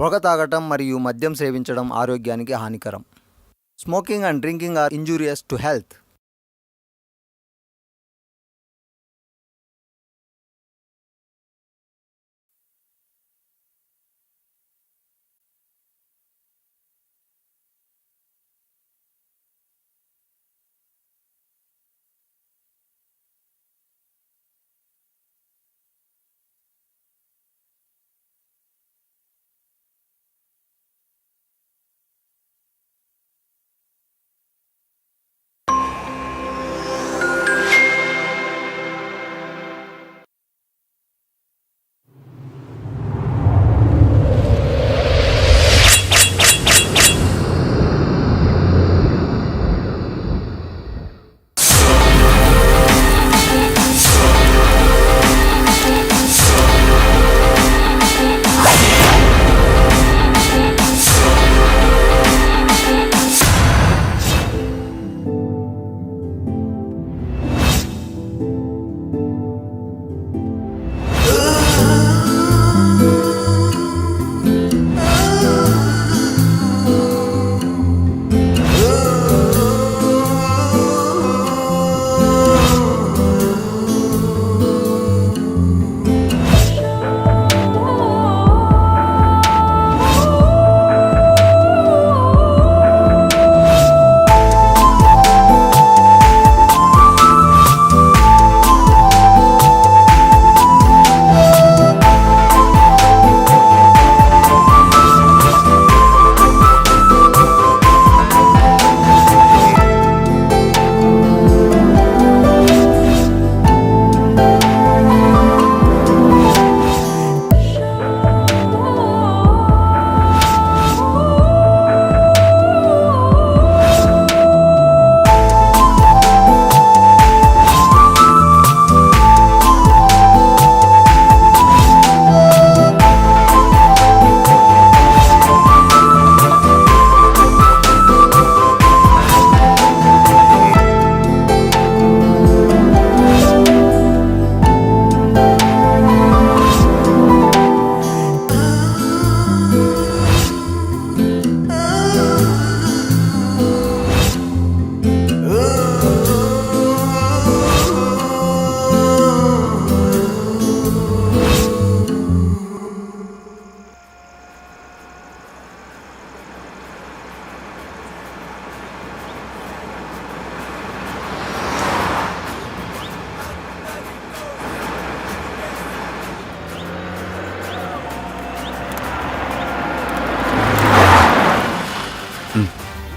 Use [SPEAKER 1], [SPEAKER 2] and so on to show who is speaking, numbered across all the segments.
[SPEAKER 1] పొగ తాగటం మరియు మద్యం సేవించడం ఆరోగ్యానికి హానికరం. Smoking and drinking are injurious to health.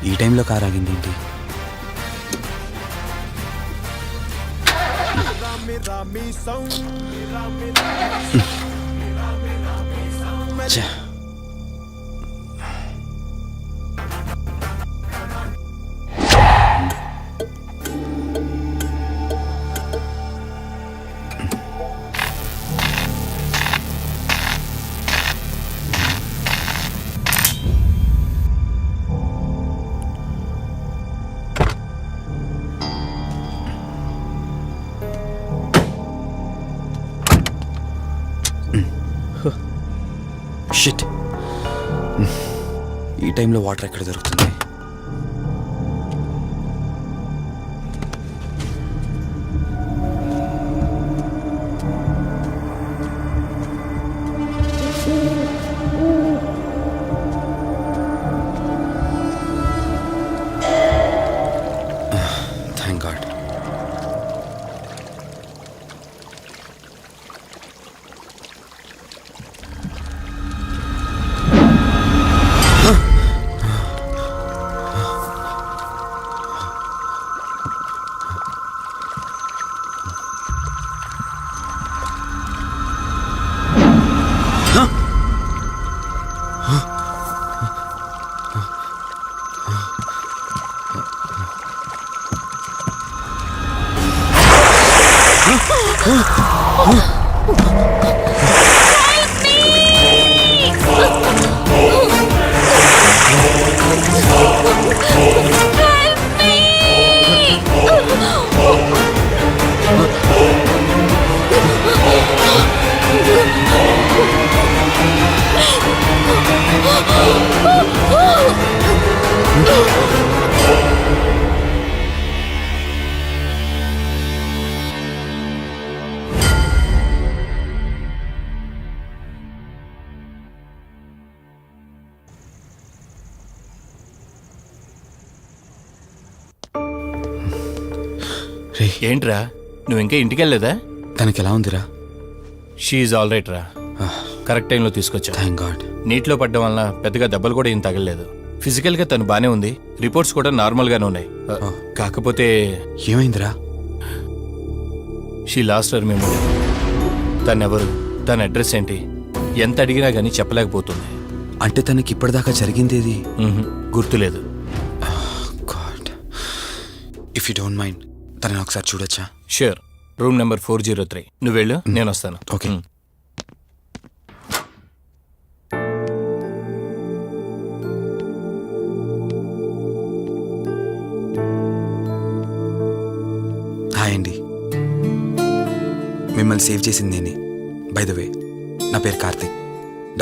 [SPEAKER 2] ఈ టైంలో కార్ ఆగింది ఏంటి? షిట్, ఈ టైంలో వాటర్ ఎక్కడ దొరుకుతుంది? Thank God.
[SPEAKER 3] ఏంట్రా నువ్వు ఇంకా ఇంటికి వెళ్ళలేదా?
[SPEAKER 2] తనకి ఎలా ఉందిరా?
[SPEAKER 3] షీఈ్ ఆల్ రైట్ రా. కరెక్ట్ టైంలో తీసుకొచ్చా.
[SPEAKER 2] Thank God.
[SPEAKER 3] నీటిలో పడ్డం వలన పెద్దగా దెబ్బలు కూడా ఏం తగలలేదు. ఫిజికల్గా తను బానే ఉంది. రిపోర్ట్స్ కూడా నార్మల్గానే ఉన్నాయి. కాకపోతే
[SPEAKER 2] ఏమైందిరా?
[SPEAKER 3] She lost her memory. తనెవరు, తన అడ్రస్ ఏంటి, ఎంత అడిగినా కానీ చెప్పలేకపోతుంది.
[SPEAKER 2] అంటే తనకి ఇప్పటిదాకా జరిగిందేది
[SPEAKER 3] గుర్తులేదు.
[SPEAKER 2] God, if you don't mind తనని ఒకసారి చూడొచ్చా?
[SPEAKER 3] షూర్. Room number 403. నువ్వు వెళ్ళు, నేను వస్తాను.
[SPEAKER 2] ఓకే. హాయ్ అండి. మిమ్మల్ని సేవ్ చేసింది నేనే. బై ద వే, నా పేరు కార్తిక్.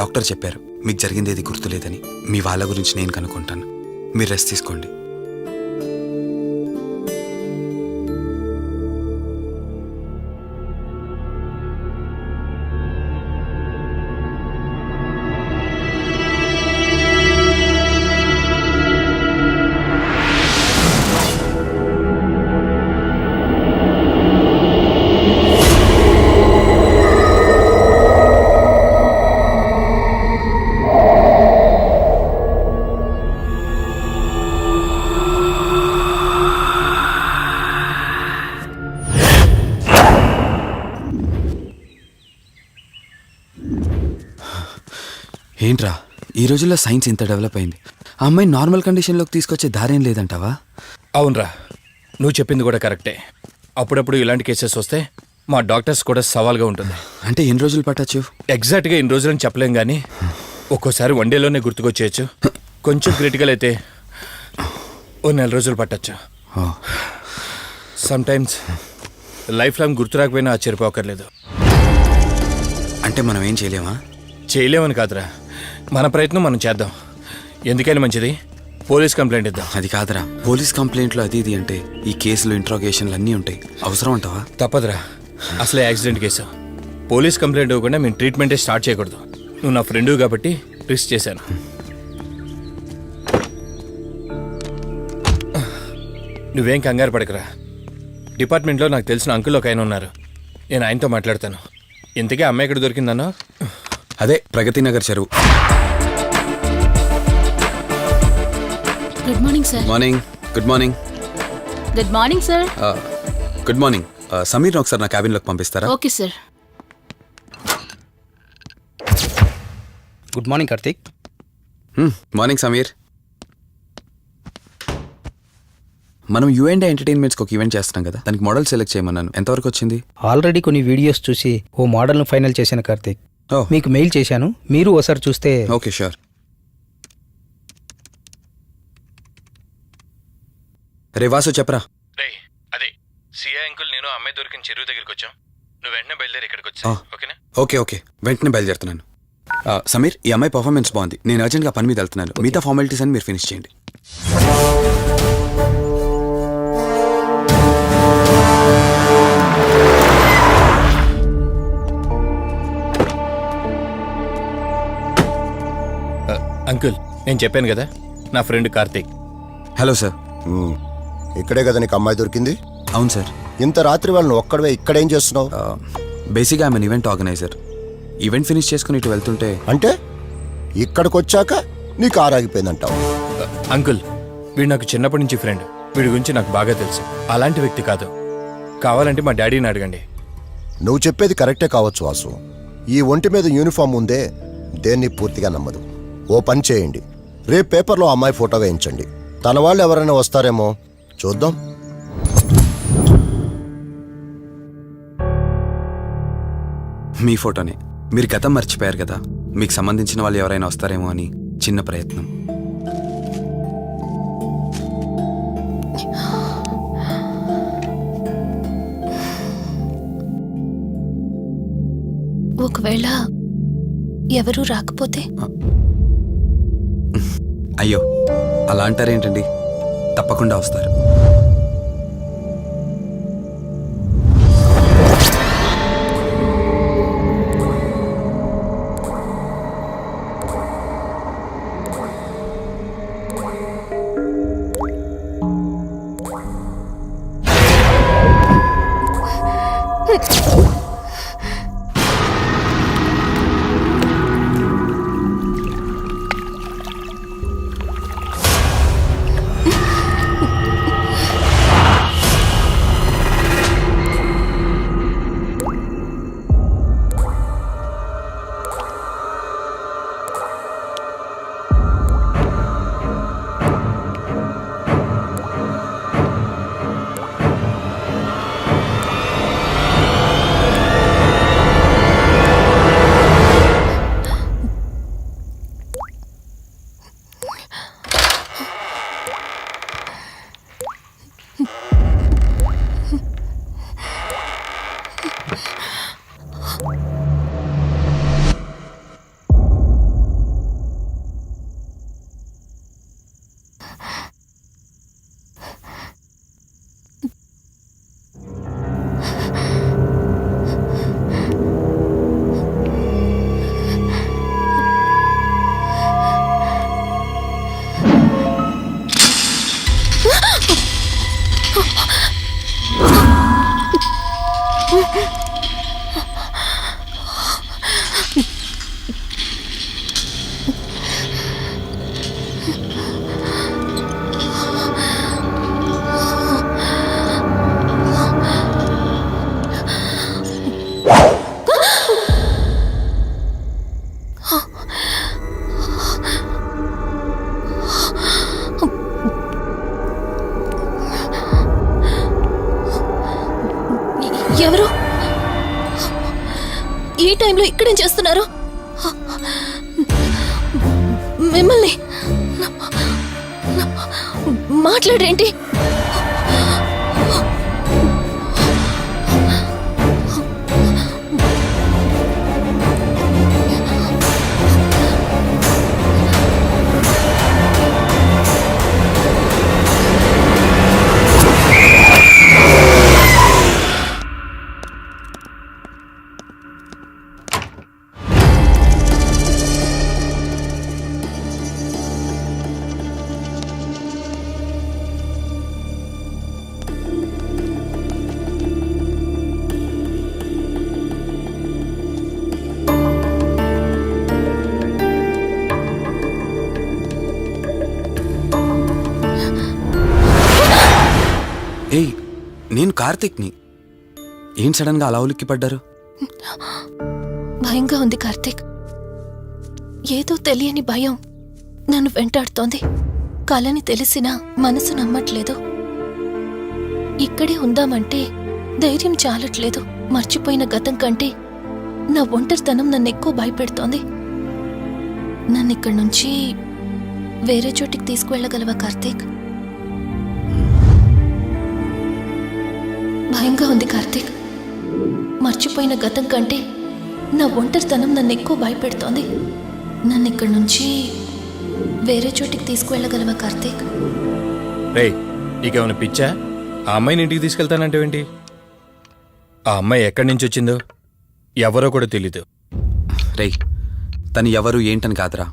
[SPEAKER 2] డాక్టర్ చెప్పారు మీకు జరిగింది ఏది గుర్తులేదని. మీ వాళ్ళ గురించి నేను కనుక్కుంటాను. మీరు రెస్ట్ తీసుకోండి. ఏంట్రా, ఈ రోజుల్లో సైన్స్ ఇంత డెవలప్ అయింది. ఆ అమ్మాయి నార్మల్ కండిషన్లోకి తీసుకొచ్చే దారేం లేదంటావా?
[SPEAKER 3] అవునరా, నువ్వు చెప్పింది కూడా కరెక్టే. అప్పుడప్పుడు ఇలాంటి కేసెస్ వస్తే మా డాక్టర్స్ కూడా సవాల్గా ఉంటుంది.
[SPEAKER 2] అంటే ఎన్ని రోజులు పట్టచ్చు?
[SPEAKER 3] ఎగ్జాక్ట్గా ఇన్ని రోజులని చెప్పలేం కానీ ఒక్కోసారి 1 డేలోనే గుర్తుకొచ్చేయచ్చు. కొంచెం క్రిటికల్ అయితే ఓ 4 రోజులు పట్టచ్చు. సమ్ టైమ్స్ లైఫ్ లాంగ్ గుర్తు రాకపోయినా ఆశ్చర్యపోకర్లేదు.
[SPEAKER 2] అంటే మనం ఏం చేయలేమా?
[SPEAKER 3] చేయలేమని కాదురా, మన ప్రయత్నం మనం చేద్దాం. ఎందుకని మంచిది, పోలీస్ కంప్లైంట్ ఇద్దాం.
[SPEAKER 2] అది కాదురా, పోలీస్ కంప్లైంట్లు అది ఇది అంటే ఈ కేసులు ఇంట్రాగేషన్లు అన్నీ ఉంటాయి. అవసరం అంటావా?
[SPEAKER 3] తప్పదురా, అసలే యాక్సిడెంట్ కేసు. పోలీస్ కంప్లైంట్ ఇవ్వకుండా మేము ట్రీట్మెంటే స్టార్ట్ చేయకూడదు. నువ్వు నా ఫ్రెండు కాబట్టి రిస్క్ చేశాను. నువ్వేం కంగారు పడకరా. డిపార్ట్మెంట్లో నాకు తెలిసిన అంకుల్ ఒక ఆయన ఉన్నారు. నేను ఆయనతో మాట్లాడతాను. ఇంతకీ అమ్మాయి ఎక్కడ దొరికిందన్నా?
[SPEAKER 2] అదే ప్రగతి నగర్ చెరువు.
[SPEAKER 4] Good morning sir.
[SPEAKER 2] Morning. Good morning.
[SPEAKER 4] Good morning sir.
[SPEAKER 2] Good morning. సమీర్ని ఒకసారి నా క్యాబిన్లోకి పంపిస్తారా?
[SPEAKER 4] Okay sir.
[SPEAKER 5] Good morning Karthik.
[SPEAKER 2] Morning Sameer. మనం యుఎండే ఎంటర్టైన్మెంట్స్కి ఒక ఈవెంట్ చేస్తున్నాం కదా, దానికి మోడల్ సెలెక్ట్ చేయమన్నాను. ఎంతవరకు వచ్చింది?
[SPEAKER 5] ఆల్రెడీ కొన్ని వీడియోస్ చూసి ఓ మోడల్ను ఫైనల్ చేశాను కార్తీక్. మీకు మెయిల్ చేశాను, మీరు ఒకసారి చూస్తే.
[SPEAKER 2] Okay sure. రే వాసు చెప్పరా.
[SPEAKER 3] అదే సిఐ అంకుల్ నేను అమ్మాయి దొరికిన చెరువు దగ్గరికి వచ్చాం. నువ్వు వెంటనే బయలుదేరి ఇక్కడికి వచ్చా. ఓకేనా?
[SPEAKER 2] ఓకే ఓకే, వెంటనే బయలుదేరుతున్నాను. సమీర్, ఈ అమ్మాయి పర్ఫార్మెన్స్ బాగుంది. నేను అర్జెంట్గా పని మీద వెళ్తున్నాను. మిగతా ఫార్మాలిటీస్ అని మీరు ఫినిష్ చేయండి.
[SPEAKER 3] అంకుల్, నేను చెప్పాను కదా, నా ఫ్రెండ్ కార్తీక్.
[SPEAKER 2] Hello sir.
[SPEAKER 6] ఇక్కడే కదా నీకు అమ్మాయి దొరికింది?
[SPEAKER 2] అవును సార్.
[SPEAKER 6] ఇంత రాత్రి వాళ్ళని ఒక్కడవే ఇక్కడేం చేస్తున్నావు?
[SPEAKER 2] బేసిక్గా I'm event organiser. Event finish చేసుకుని ఇటు వెళ్తుంటే.
[SPEAKER 6] అంటే ఇక్కడికి వచ్చాక నీకు ఆరాగిపోయిందంటావు?
[SPEAKER 3] అంకుల్, వీడు నాకు చిన్నప్పటి నుంచి ఫ్రెండ్. వీడి గురించి నాకు బాగా తెలుసు. అలాంటి వ్యక్తి కాదు. కావాలంటే మా డాడీని అడగండి.
[SPEAKER 6] నువ్వు చెప్పేది కరెక్టే కావచ్చు వాసు. ఈ ఒంటి మీద యూనిఫామ్ ఉందే దేన్ని పూర్తిగా నమ్మదు. ఓ పని చేయండి, రేపు పేపర్లో అమ్మాయి ఫోటో వేయించండి. తన వాళ్ళు ఎవరైనా వస్తారేమో చూద్దాం.
[SPEAKER 2] మీ ఫోటోనే. మీరు గతం మర్చిపోయారు కదా, మీకు సంబంధించిన వాళ్ళు ఎవరైనా వస్తారేమో అని చిన్న ప్రయత్నం.
[SPEAKER 4] ఒకవేళ ఎవరూ రాకపోతే?
[SPEAKER 2] అయ్యో, అలా అంటారేంటండి, తప్పకుండా వస్తారు.
[SPEAKER 4] ఎవరు ఈ టైంలో ఇక్కడేం చేస్తున్నారు? మిమ్మల్ని మాట్లాడేంటి?
[SPEAKER 2] ఏయ్, నేను కార్తిక్ని. ఏం సడన్గా అలా ఉలిక్కి పడ్డారు?
[SPEAKER 4] భయంగా ఉంది కార్తీక్. ఏదో తెలియని భయం నన్ను వెంటాడుతోంది. కలని తెలిసినా మనసు నమ్మట్లేదు. ఇక్కడే ఉందామంటే ధైర్యం చాలట్లేదు. మర్చిపోయిన గతం కంటే నా ఒంటరితనం నన్ను ఎక్కువ భయపెడుతోంది. నన్ను ఇక్కడి నుంచి వేరే చోటికి తీసుకువెళ్ళగలవా కార్తీక్? భయంగా ఉంది కార్తీక్. మర్చిపోయిన గతం కంటే నా ఒంటరితనం నన్ను ఎక్కువ భయపెడుతోంది. నన్ను ఇక్కడి నుంచి వేరే చోటికి తీసుకువెళ్ళగలవా కార్తీక్?
[SPEAKER 3] రేయ్, నీకేమైనా పిచ్చా? ఆ అమ్మాయిని ఇంటికి తీసుకెళ్తానంటేవేంటి? ఆ అమ్మాయి ఎక్కడి నుంచి వచ్చిందో ఎవరో కూడా తెలీదు.
[SPEAKER 2] రేయ్, తను ఎవరు ఏంటని కాదురా.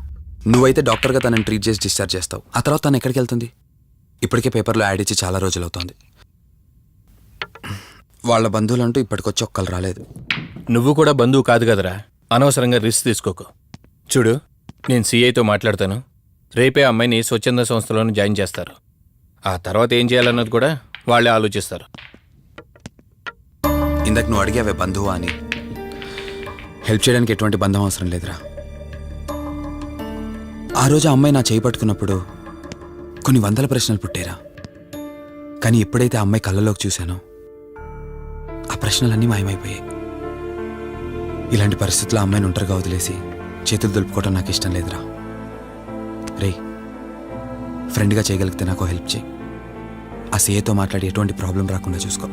[SPEAKER 2] నువ్వైతే డాక్టర్గా తనని ట్రీట్ చేసి డిశ్చార్జ్ చేస్తావు. ఆ తర్వాత తను ఎక్కడికి వెళ్తుంది? ఇప్పటికే పేపర్లో యాడ్ ఇచ్చి చాలా రోజులవుతోంది. వాళ్ళ బంధువులంటూ ఇప్పటికొచ్చి ఒక్కరు రాలేదు.
[SPEAKER 3] నువ్వు కూడా బంధువు కాదు కదరా. అనవసరంగా రిస్క్ తీసుకోకు. చూడు, నేను సిఐతో మాట్లాడతాను. రేపే అమ్మాయిని స్వచ్ఛంద సంస్థలోనే జాయిన్ చేస్తారు. ఆ తర్వాత ఏం చేయాలన్నది కూడా వాళ్ళే ఆలోచిస్తారు.
[SPEAKER 2] ఇందాక నువ్వు అడిగావే బంధువా అని. హెల్ప్ చేయడానికి ఎటువంటి బంధం అవసరం లేదురా. ఆ రోజు ఆ అమ్మాయి నా చేయి పట్టుకున్నప్పుడు కొన్ని వందల ప్రశ్నలు పుట్టేరా. కానీ ఎప్పుడైతే ఆ అమ్మాయి కళ్ళలోకి చూశానో ఆ ప్రశ్నలన్నీ మాయమైపోయాయి. ఇలాంటి పరిస్థితుల్లో అమ్మాయిని ఒంటరిగా వదిలేసి చేతులు దులుపుకోవటం నాకు ఇష్టం లేదురా. రే, ఫ్రెండ్గా చేయగలిగితే నాకు హెల్ప్ చేయి. ఆ సీఏతో మాట్లాడి ఎటువంటి ప్రాబ్లం రాకుండా చూసుకో.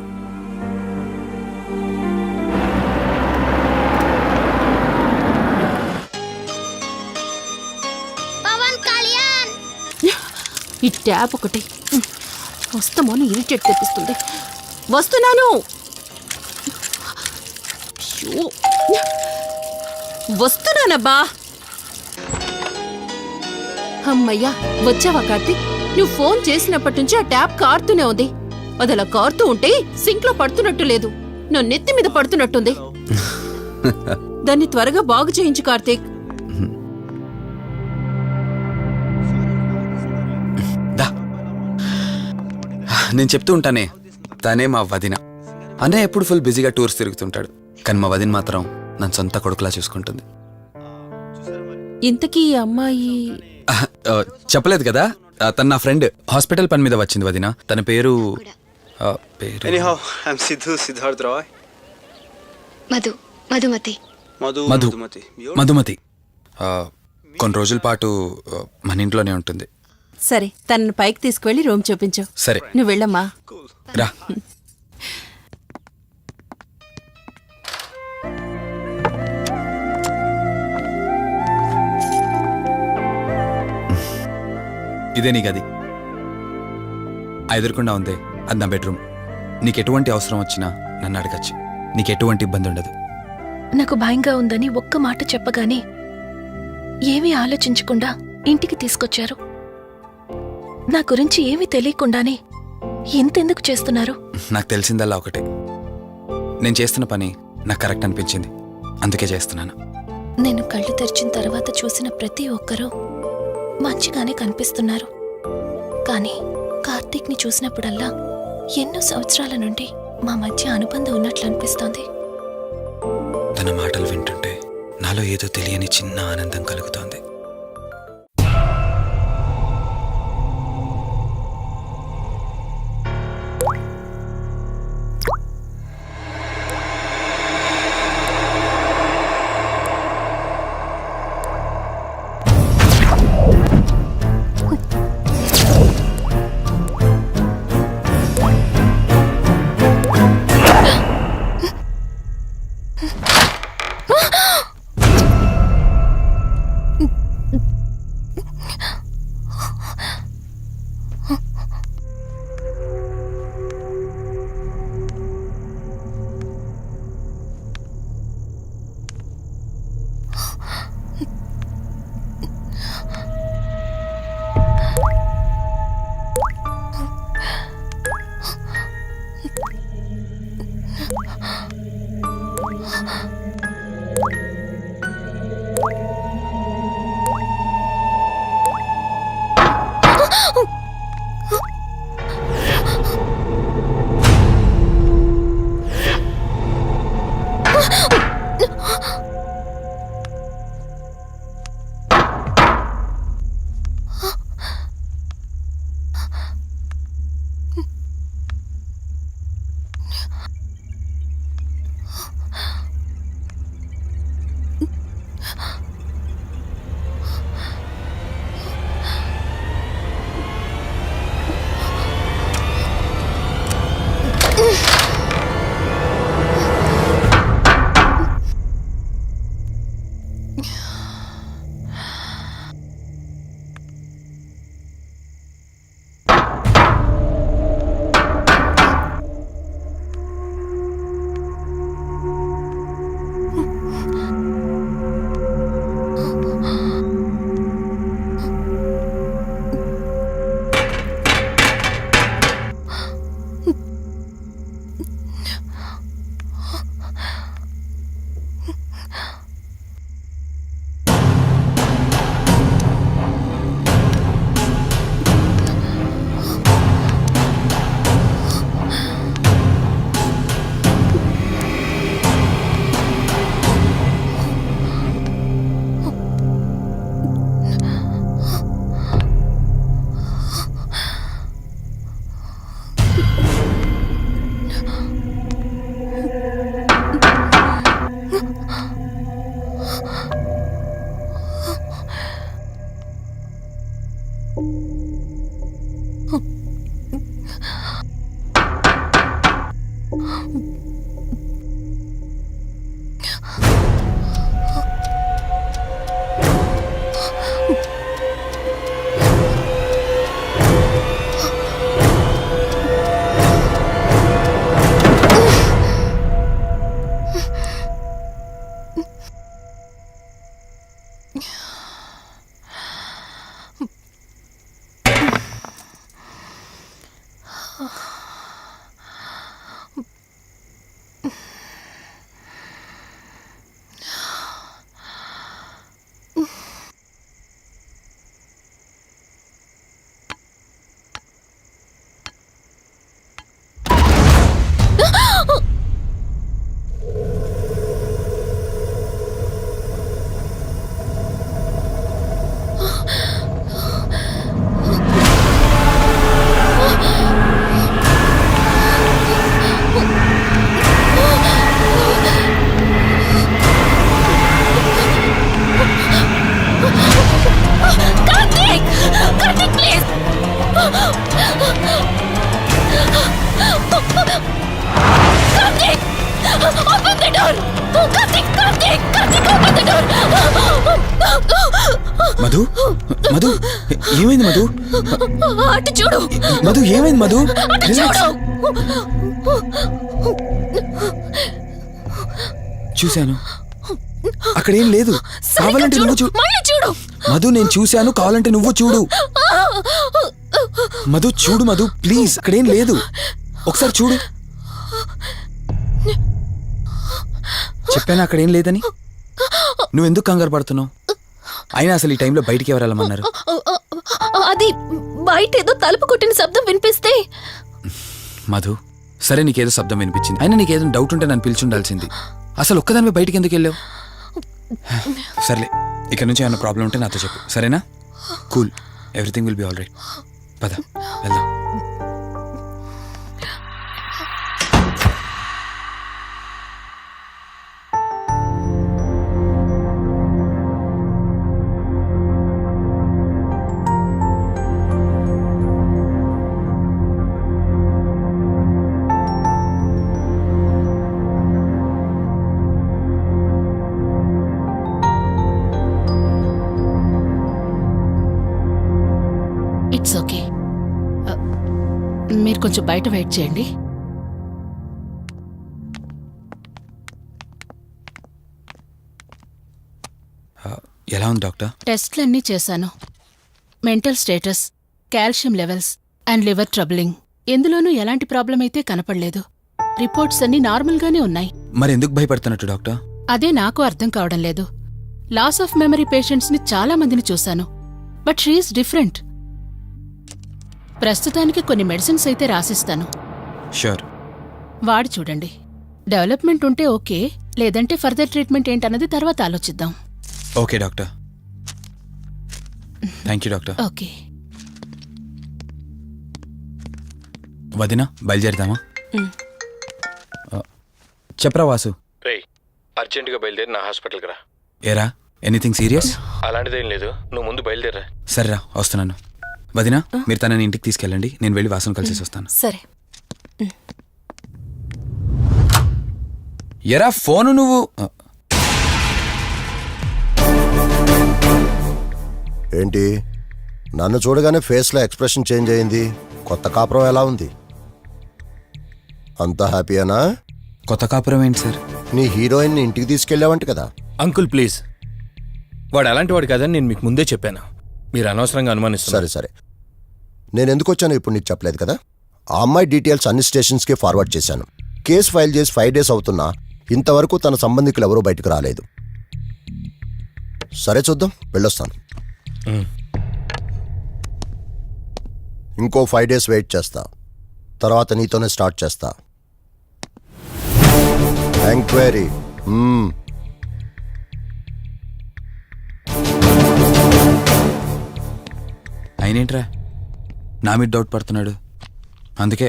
[SPEAKER 7] ఈ ట్యాప్ ఒకటి వస్తామని ఇరిటేట్ తెప్పిస్తుంది. వస్తున్నాను. వస్తున్నానబ్బా. అమ్మయ్యా, వచ్చావా కార్తీక్? నువ్వు ఫోన్ చేసినప్పటి నుంచి ఆ ట్యాప్ కారుతూనే ఉంది. అది అలా కారుతూ ఉంటే సింక్ లో పడుతున్నట్టు లేదు. నా నెత్తి మీద పడుతున్నట్టుంది. దాన్ని త్వరగా బాగు చేయించు కార్తీక్.
[SPEAKER 2] దా నేను చెప్తూ ఉంటానే, తనే మా వదిన. అన్నయ్య ఎప్పుడు ఫుల్ బిజీగా టూర్స్ తిరుగుతుంటాడు, కానీ మా వదిన మాత్రం నన్ను సొంత కొడుకులా చూసుకుంటుంది.
[SPEAKER 7] ఇంతకీ ఈ అమ్మాయి
[SPEAKER 2] చెప్పలేదు కదా, తను నా ఫ్రెండ్. హాస్పిటల్ పని మీద వచ్చింది వదిన. తన పేరు
[SPEAKER 8] Anyhow, I'm Sidhu Siddharth Roy.
[SPEAKER 4] Madhumati.
[SPEAKER 8] Madhumati.
[SPEAKER 2] Madhumati. కొన్ని రోజుల పాటు మన ఇంట్లోనే ఉంటుంది.
[SPEAKER 7] సరే, తనను పైకి తీసుకువెళ్ళి రూమ్ చూపించు.
[SPEAKER 2] సరే
[SPEAKER 7] నువ్వు వెళ్ళమ్మా.
[SPEAKER 2] రా. ఇదే నీ గది. ఎదురుకుండా ఉంది, అది నా బెడ్రూమ్. నీకు ఎటువంటి అవసరం వచ్చినా నన్ను అడగచ్చు. నీకు ఎటువంటి ఇబ్బంది ఉండదు.
[SPEAKER 4] నాకు భయంగా ఉందని ఒక్క మాట చెప్పగానే ఏమీ ఆలోచించకుండా ఇంటికి తీసుకొచ్చారు. నా గురించి ఏమీ తెలియకుండానే ఇంతెందుకు చేస్తున్నారు?
[SPEAKER 2] నాకు తెలిసిందల్లా ఒకటే, నేను చేస్తున్న పని నాకు కరెక్ట్ అనిపించింది, అందుకే చేస్తున్నాను.
[SPEAKER 4] నేను కళ్ళు తెరిచిన తర్వాత చూసిన ప్రతి ఒక్కరూ మంచిగానే కనిపిస్తున్నారు. కానీ కార్తీక్ని చూసినప్పుడల్లా ఎన్నో సంవత్సరాల నుండి మా మధ్య అనుబంధం ఉన్నట్లు అనిపిస్తోంది.
[SPEAKER 2] తన మాటలు వింటుంటే నాలో ఏదో తెలియని చిన్న ఆనందం కలుగుతోంది.
[SPEAKER 4] Karthik! Karthik, please! Karthik! Open the door! Karthik! Karthik! Karthik, open the door!
[SPEAKER 2] Madhu Madhu ఏమైంది మధు?
[SPEAKER 4] అటు చూడు!
[SPEAKER 2] మధు ఏమైంది మధు?
[SPEAKER 4] అటు
[SPEAKER 2] రిలాక్స్.
[SPEAKER 4] చూడు!
[SPEAKER 2] చూశాను, అక్కడేం లేదు. కావాలంటే నువ్వు చూడు.
[SPEAKER 4] మళ్ళీ చూడు!
[SPEAKER 2] మధు నేను చూశాను, కావాలంటే నువ్వు చూడు. మధు చూడు మధు, ప్లీజ్, అక్కడేం లేదు. ఒకసారి చూడు. చెప్పాను అక్కడేం లేదని. నువ్వెందుకు కంగారు పడుతున్నావు? అయినా అసలు ఈ టైంలో బయటికి ఎవరు వెళ్ళమన్నారు?
[SPEAKER 4] అది బయట ఏదో తలుపు కొట్టిన శబ్దం వినిపిస్తే.
[SPEAKER 2] మధు, సరే నీకేదో శబ్దం వినిపించింది, అయినా నీకేదో డౌట్ ఉంటే నన్ను పిలిచి ఉండాల్సింది. అసలు ఒక్కదానిపై బయటికి ఎందుకు వెళ్ళావు? సర్లే, ఇక్కడ నుంచి ఏమైనా ప్రాబ్లం ఉంటే నాతో చెప్పు, సరేనా? Cool, everything will be all right. పద వెళ్దాం.
[SPEAKER 7] It's okay. మీరు కొంచెం బయట వెయిట్ చేయండి.
[SPEAKER 2] ఎలా ఉంది డాక్టర్?
[SPEAKER 7] టెస్ట్లన్నీ చేశాను. Mental status, calcium levels and liver troubling, ఎందులోనూ ఎలాంటి ప్రాబ్లం అయితే కనపడలేదు. రిపోర్ట్స్ అన్నీ నార్మల్గానే ఉన్నాయి.
[SPEAKER 2] మరి ఎందుకు భయపడుతున్నట్టు డాక్టర్?
[SPEAKER 7] అదే నాకు అర్థం కావడం లేదు. లాస్ ఆఫ్ మెమరీ పేషెంట్స్ని చాలా మందిని చూశాను, బట్ షీఈస్ డిఫరెంట్. ప్రస్తుతానికి కొన్ని మెడిసిన్స్ అయితే రాసిస్తాను,
[SPEAKER 2] షూర్.
[SPEAKER 7] వాడి చూడండి. డెవలప్మెంట్ ఉంటే ఓకే, లేదంటే ఫర్దర్ ట్రీట్మెంట్ ఏంటన్నది తర్వాత ఆలోచిద్దాం.
[SPEAKER 2] Okay doctor. Thank you doctor.
[SPEAKER 7] Okay.
[SPEAKER 2] వదినా, బయలుదేరదామా? చెప్పరా వాసు.
[SPEAKER 3] రేయ్, అర్జెంటుగా బయలుదేరి నా హాస్పిటల్కి రా.
[SPEAKER 2] ఏరా, ఎనీథింగ్ సీరియస్?
[SPEAKER 3] అలాంటిదేం లేదు, నువ్వు ముందు బయలుదేరా.
[SPEAKER 2] సరేరా, వస్తున్నాను. వదినా, మీరు తనని ఇంటికి తీసుకెళ్ళండి, నేను వెళ్ళి వాసన కలిసేసి వస్తాను.
[SPEAKER 4] సరే.
[SPEAKER 2] ఎరా ఫోను నువ్వు.
[SPEAKER 6] ఏంటి, నన్ను చూడగానే ఫేస్లో ఎక్స్ప్రెషన్ చేంజ్ అయింది? కొత్త కాపురం ఎలా ఉంది? అంతా హ్యాపీయేనా?
[SPEAKER 2] కొత్త కాపురం ఏంటి సార్?
[SPEAKER 6] నీ హీరోయిన్ని ఇంటికి తీసుకెళ్ళావంట కదా?
[SPEAKER 3] అంకుల్ ప్లీజ్, వాడు అలాంటి వాడు కాదని నేను మీకు ముందే చెప్పాను. మీరు అనవసరంగా అనుమానిస్తారు.
[SPEAKER 6] సరే సరే, నేను ఎందుకు వచ్చానో ఇప్పుడు నీకు చెప్పలేదు కదా. ఆ అమ్మాయి డీటెయిల్స్ అన్ని స్టేషన్స్కి ఫార్వర్డ్ చేశాను. కేసు ఫైల్ చేసి 5 days అవుతున్నా ఇంతవరకు తన సంబంధికులు ఎవరూ బయటకు రాలేదు. సరే చూద్దాం, వెళ్ళొస్తాను. ఇంకో 5 days వెయిట్ చేస్తా, తర్వాత నీతోనే స్టార్ట్ చేస్తా ఎంక్వైరీ.
[SPEAKER 2] అయినేంట్రా నా మీద డౌట్ పడుతున్నాడు? అందుకే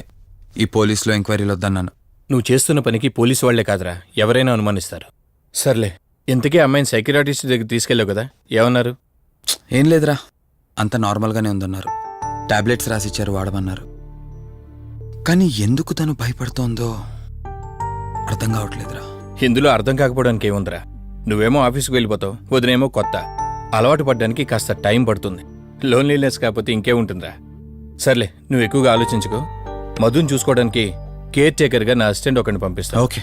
[SPEAKER 2] ఈ పోలీసులో ఎంక్వైరీలు వద్దన్నాను.
[SPEAKER 3] నువ్వు చేస్తున్న పనికి పోలీసు వాళ్లే కాదురా, ఎవరైనా అనుమానిస్తారు. సర్లే, ఇంతకీ అమ్మాయిని సైకియాట్రిస్ట్ దగ్గర తీసుకెళ్ళావు కదా, ఏమన్నారు?
[SPEAKER 2] ఏం లేదురా, అంత నార్మల్గానే ఉందన్నారు. టాబ్లెట్స్ రాసిచ్చారు, వాడమన్నారు. కానీ ఎందుకు తను భయపడుతోందో అర్థం కావట్లేదురా.
[SPEAKER 3] ఇందులో అర్థం కాకపోవడానికి ఏముందిరా? నువ్వేమో ఆఫీస్కి వెళ్ళిపోతావు, వదినేమో కొత్త. అలవాటు పడ్డానికి కాస్త టైం పడుతుంది. లోన్లీనెస్ కాకపోతే ఇంకే ఉంటుందిరా. సర్లే, నువ్వు ఎక్కువగా ఆలోచించుకో. మధుని చూసుకోవడానికి కేర్ టేకర్గా నా అసిస్టెంట్ ఒకరిని పంపిస్తా.
[SPEAKER 2] ఓకే.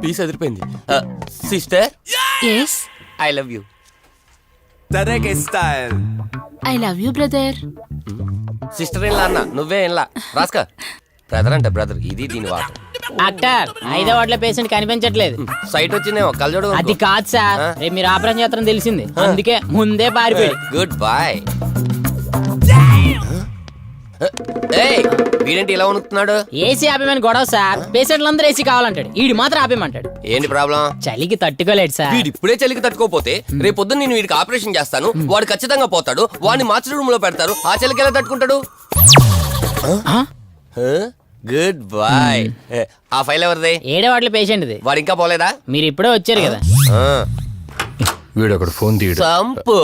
[SPEAKER 9] పీస్ అదిరిపోయింది. Sister,
[SPEAKER 7] yes,
[SPEAKER 9] I love you. तरह के style
[SPEAKER 7] I love you brother.
[SPEAKER 9] Sister in law అన్న నువ్వే ఇన్లా రాస్కా బ్రదర్ అంటే బ్రదర్ ఇది దీని వాటర్
[SPEAKER 10] డాక్టర్ 5వ వార్డులో పేషెంట్ కనిపించట్లేదు.
[SPEAKER 9] సైట్ వచ్చిందేమో కళ్ళజోడు
[SPEAKER 10] అది కాదు సార్, రేపు మీరు ఆపరేషన్ చేస్తారని తెలిసింది, అందుకే ముందే పారిపోయి.
[SPEAKER 9] Good boy. ఏయ్ వీడేంటి ఇలా ఉనుకుతున్నాడు?
[SPEAKER 10] ఏసీ ఆపేమని గొడవ సార్, పేషెంట్లందరూ ఏసీ కావాలంటాడు, ఈడు మాత్రం ఆపేమంటాడు.
[SPEAKER 9] ఏంటి ప్రాబ్లం?
[SPEAKER 10] చలికి తట్టుకోలేడు సార్.
[SPEAKER 9] వీడు ఇప్పుడే చలికి తట్టుకోపోతే రేపు పొద్దున్న నేను వీడికి ఆపరేషన్ చేస్తాను, వాడు ఖచ్చితంగా పోతాడు, వాడిని మార్చి రూమ్ లో పెడతారు, ఆ చలికి ఎలా తట్టుకుంటాడు? Good boy. ఆ ఫైల్ ఎవరిది?
[SPEAKER 10] 7వ వార్డులో పేషెంట్ది.
[SPEAKER 9] వాడు ఇంకా పోలేదా?
[SPEAKER 10] మీరు ఇప్పుడే వచ్చారు కదా.
[SPEAKER 3] వీడు ఒకడు ఫోన్ తీయడు.
[SPEAKER 9] సంపు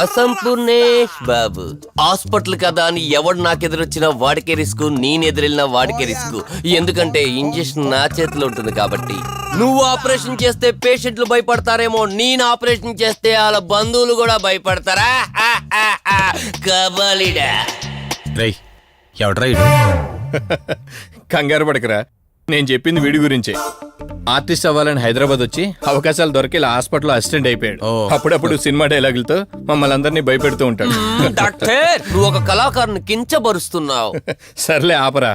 [SPEAKER 9] అసంపూర్ణేష్ బాబు, హాస్పిటల్ కదా అని ఎవడు నాకెదురొచ్చినా వాడికే రిస్క్, నేనెదురెళ్ళినా వాడికే రిస్క్. ఎందుకంటే ఇంజెక్షన్ నా చేతిలో ఉంటుంది కాబట్టి. నువ్వు ఆపరేషన్ చేస్తే పేషెంట్లు భయపడతారేమో, నేను ఆపరేషన్ చేస్తే వాళ్ళ బంధువులు కూడా భయపడతారా? కబాలిడా.
[SPEAKER 3] రేయ్ ఎవడ్రా ఇడు? కంగారు పడకరా, నేను చెప్పింది వీడి గురించే. ఆర్టిస్ట్ అవ్వాలని హైదరాబాద్ వచ్చి అవకాశాలు దొరికి ఇలా హాస్పిటల్లో అసిస్టెంట్ అయిపోయాడు. అప్పుడప్పుడు సినిమా డైలాగులతో మమ్మల్ని అందరినీ భయపెడుతూ ఉంటాడు.
[SPEAKER 9] డాక్టర్ నువ్వు ఒక కళాకారుని కించబరుస్తున్నావు.
[SPEAKER 3] సర్లే ఆపరా.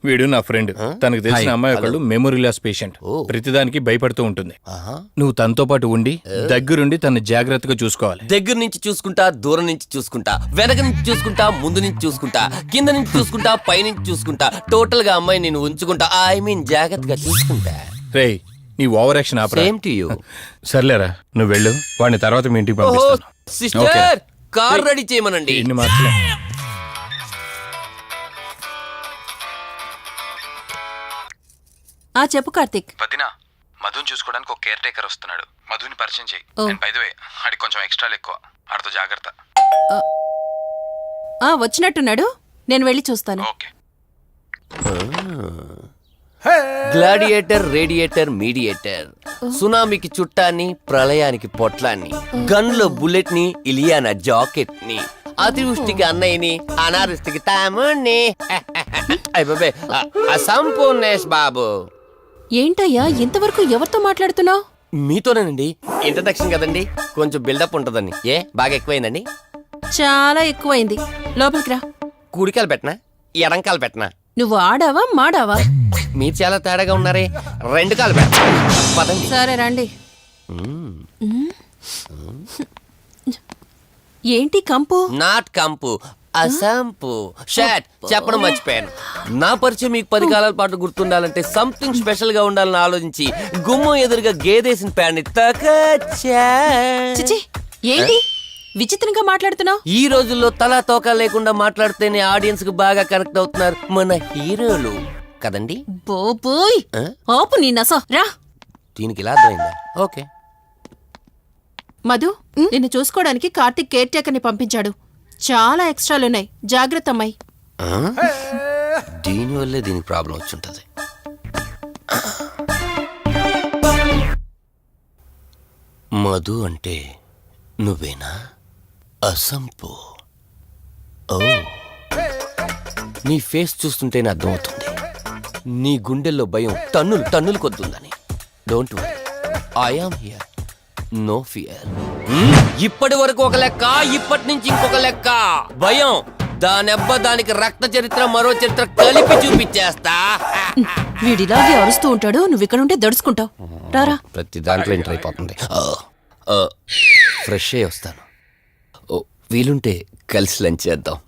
[SPEAKER 3] వీడు నా ఫ్రెండ్, తనకు తెలిసిన అమ్మాయి ఒకళ్ళు మెమొరీ లాస్ పేషెంట్, ప్రతిదానికి భయపడుతూ ఉంటుంది. నువ్వు తనతో పాటు ఉండి దగ్గరుండి తన జాగ్రత్తగా చూసుకోవాలి.
[SPEAKER 9] దగ్గర నుంచి చూసుకుంటా, దూరం నుంచి చూసుకుంటా, వెనక నుంచి చూసుకుంటా, ముందు నుంచి చూసుకుంటా, కింద నుంచి చూసుకుంటా, పై నుంచి చూసుకుంటా, టోటల్ గా అమ్మాయి నేను ఉంచుకుంటా, ఐ మీన్ జాగ్రత్తగా చూసుకుంటా.
[SPEAKER 3] రేయ్ నీ over action opera.
[SPEAKER 9] Same to you.
[SPEAKER 3] సర్లేరా నువ్వు వెళ్ళు, వాడిని తర్వాత మీ ఇంటికి పంపిస్తాను.
[SPEAKER 9] సిస్టర్ కార్ రెడీ చేయమనండి.
[SPEAKER 3] ఇన్ని మార్చలే.
[SPEAKER 7] చెప్పు కార్తిక్.
[SPEAKER 2] వదినా, మధుని చూసుకోవడానికి ఒక కేర్ టేకర్ వస్తున్నాడు, మధుని పరిచయం చేయి. బై ది వే ఆడికి కొంచెం ఎక్స్ట్రాలు ఎక్కువ, ఆడితో జాగ్రత్త.
[SPEAKER 7] వచ్చినట్టున్నాడు, నేను వెళ్ళి చూస్తాను.
[SPEAKER 2] ఓకే.
[SPEAKER 9] గ్లాడియేటర్, రేడియేటర్, మీడియేటర్, సునామీకి చుట్టాన్ని, ప్రళయానికి పొట్లాన్ని, గన్లో బుల్లెట్ ని, ఇలియానా జాకెట్ ని, అతివృష్టికి అన్నయ్యని, అనావృష్టికి తమ్ముణ్ణి. అయిపోయి అసంపూర్ణేష్ బాబు.
[SPEAKER 7] ఏంటయ్యా ఇంతవరకు ఎవరితో మాట్లాడుతున్నావు?
[SPEAKER 9] మీతోనేనండి. ఇంట్రడక్షన్ కదండి, కొంచెం బిల్డప్ ఉంటదండి. బాగా ఎక్కువైందండి?
[SPEAKER 7] చాలా ఎక్కువైంది. లోపలికి రా.
[SPEAKER 9] కుడికాలు పెట్టనా, ఎడంకాలు పెట్టనా?
[SPEAKER 7] నువ్వు ఆడావా మాడావా?
[SPEAKER 9] మీరు చాలా తేడాగా ఉన్నారే, 2 కాలు పెట్ట. పదండి.
[SPEAKER 7] సరే రండి. ఏంటి కంపు?
[SPEAKER 9] నాట్ కంపు, అసంపు. షాట్ చెప్పడం మర్చిపోయాను. నా పరిచయం మీకు 10 కాలాల పాటు గుర్తుండాలంటే సంథింగ్ స్పెషల్ గా ఉండాలని ఆలోచించి గుమ్మం ఎదురుగా గేదేసిన ప్యాడ్ని
[SPEAKER 7] చిచి, ఏంటి విచిత్రంగా మాట్లాడుతున్నావు?
[SPEAKER 9] ఈ రోజుల్లో తలా తోక లేకుండా మాట్లాడితేనే ఆడియన్స్ కు బాగా కనెక్ట్ అవుతున్నారు మన హీరోలు కదండి.
[SPEAKER 7] బోబోయ్, ఆపు నీ నస. రా.
[SPEAKER 9] దీనికి ఇలా అర్థమైందా? ఓకే.
[SPEAKER 7] మధు, నిన్ను చూసుకోవడానికి కార్తిక్ కేర్ టేకర్ని పంపించాడు. చాలా ఎక్స్ట్రాలున్నాయి, జాగ్రత్త అమ్మాయి.
[SPEAKER 9] దీనివల్లే దీనికి ప్రాబ్లం వచ్చుంటది. మధు అంటే నువ్వేనా? అసంపు. ఓ, నీ ఫేస్ చూస్తుంటేనే అర్థమవుతుంది నీ గుండెల్లో భయం టన్నులు టన్నులు కొద్దుందని. Don't worry, I am here, no fear. ఇప్పటి వరకు ఒక లెక్క, ఇప్పటి నుంచి ఇంకొక లెక్క. భయం దానెబ్బ, దానికి రక్త చరిత్ర, మరో చరిత్ర కలిపి చూపించేస్తా.
[SPEAKER 7] వీడిలాగే అరుస్తూ ఉంటాడు, నువ్వు ఇక్కడ ఉంటే దడుచుకుంటావు. రారా.
[SPEAKER 9] ప్రతి దాంట్లో ఎంటర్ అయిపోతుంది. ఫ్రెష్ అయ్యి వస్తాను. వీలుంటే కలిసి లంచ్ చేద్దాం.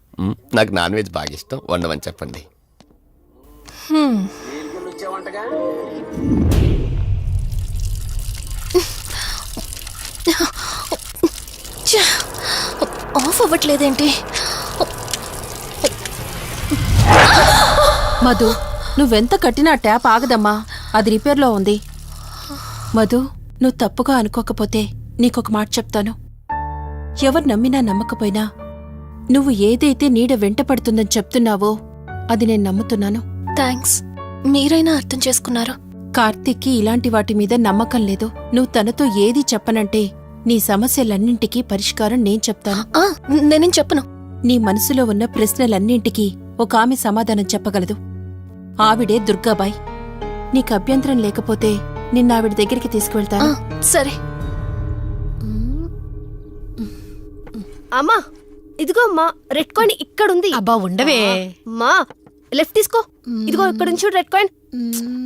[SPEAKER 9] నాకు నాన్ వెజ్ బాగా ఇష్టం, వండమని చెప్పండి.
[SPEAKER 4] ఆఫ్ అవ్వట్లేదేంటి?
[SPEAKER 7] మధు, నువ్వెంత కట్టినా ట్యాప్ ఆగదమ్మా, అది రిపేర్లో ఉంది. మధు, నువ్వు తప్పుగా అనుకోకపోతే నీకొక మాట చెప్తాను. ఎవరు నమ్మినా నమ్మకపోయినా నువ్వు ఏదైతే నీడ వెంట పడుతుందని చెప్తున్నావో అది నేను నమ్ముతున్నాను.
[SPEAKER 4] థ్యాంక్స్, మీరైనా అర్థం చేసుకున్నారు.
[SPEAKER 7] కార్తీక్కి ఇలాంటి వాటి మీద నమ్మకం లేదు. నువ్వు తనతో ఏది చెప్పనంటే నీ సమస్యలన్నింటికీ పరిష్కారం నేను చెప్తాను.
[SPEAKER 4] నేనేం చెప్పను.
[SPEAKER 7] నీ మనసులో ఉన్న ప్రశ్నలన్నింటికీ ఒక ఆమె సమాధానం చెప్పగలదు. ఆవిడే దుర్గాబాయ్. నీకు అభ్యంతరం లేకపోతే నిన్న ఆవిడ దగ్గరికి తీసుకువెళ్తాను.
[SPEAKER 4] సరే.
[SPEAKER 11] అమ్మా ఇదిగో అమ్మా రెడ్ కాయిన్ ఇక్కడ ఉంది.
[SPEAKER 7] అబ్బా ఉండవే.
[SPEAKER 11] అమ్మా లెఫ్ట్ తీసుకో. ఇదిగో ఇక్కడ నుంచి చూడు రెడ్ కాయిన్.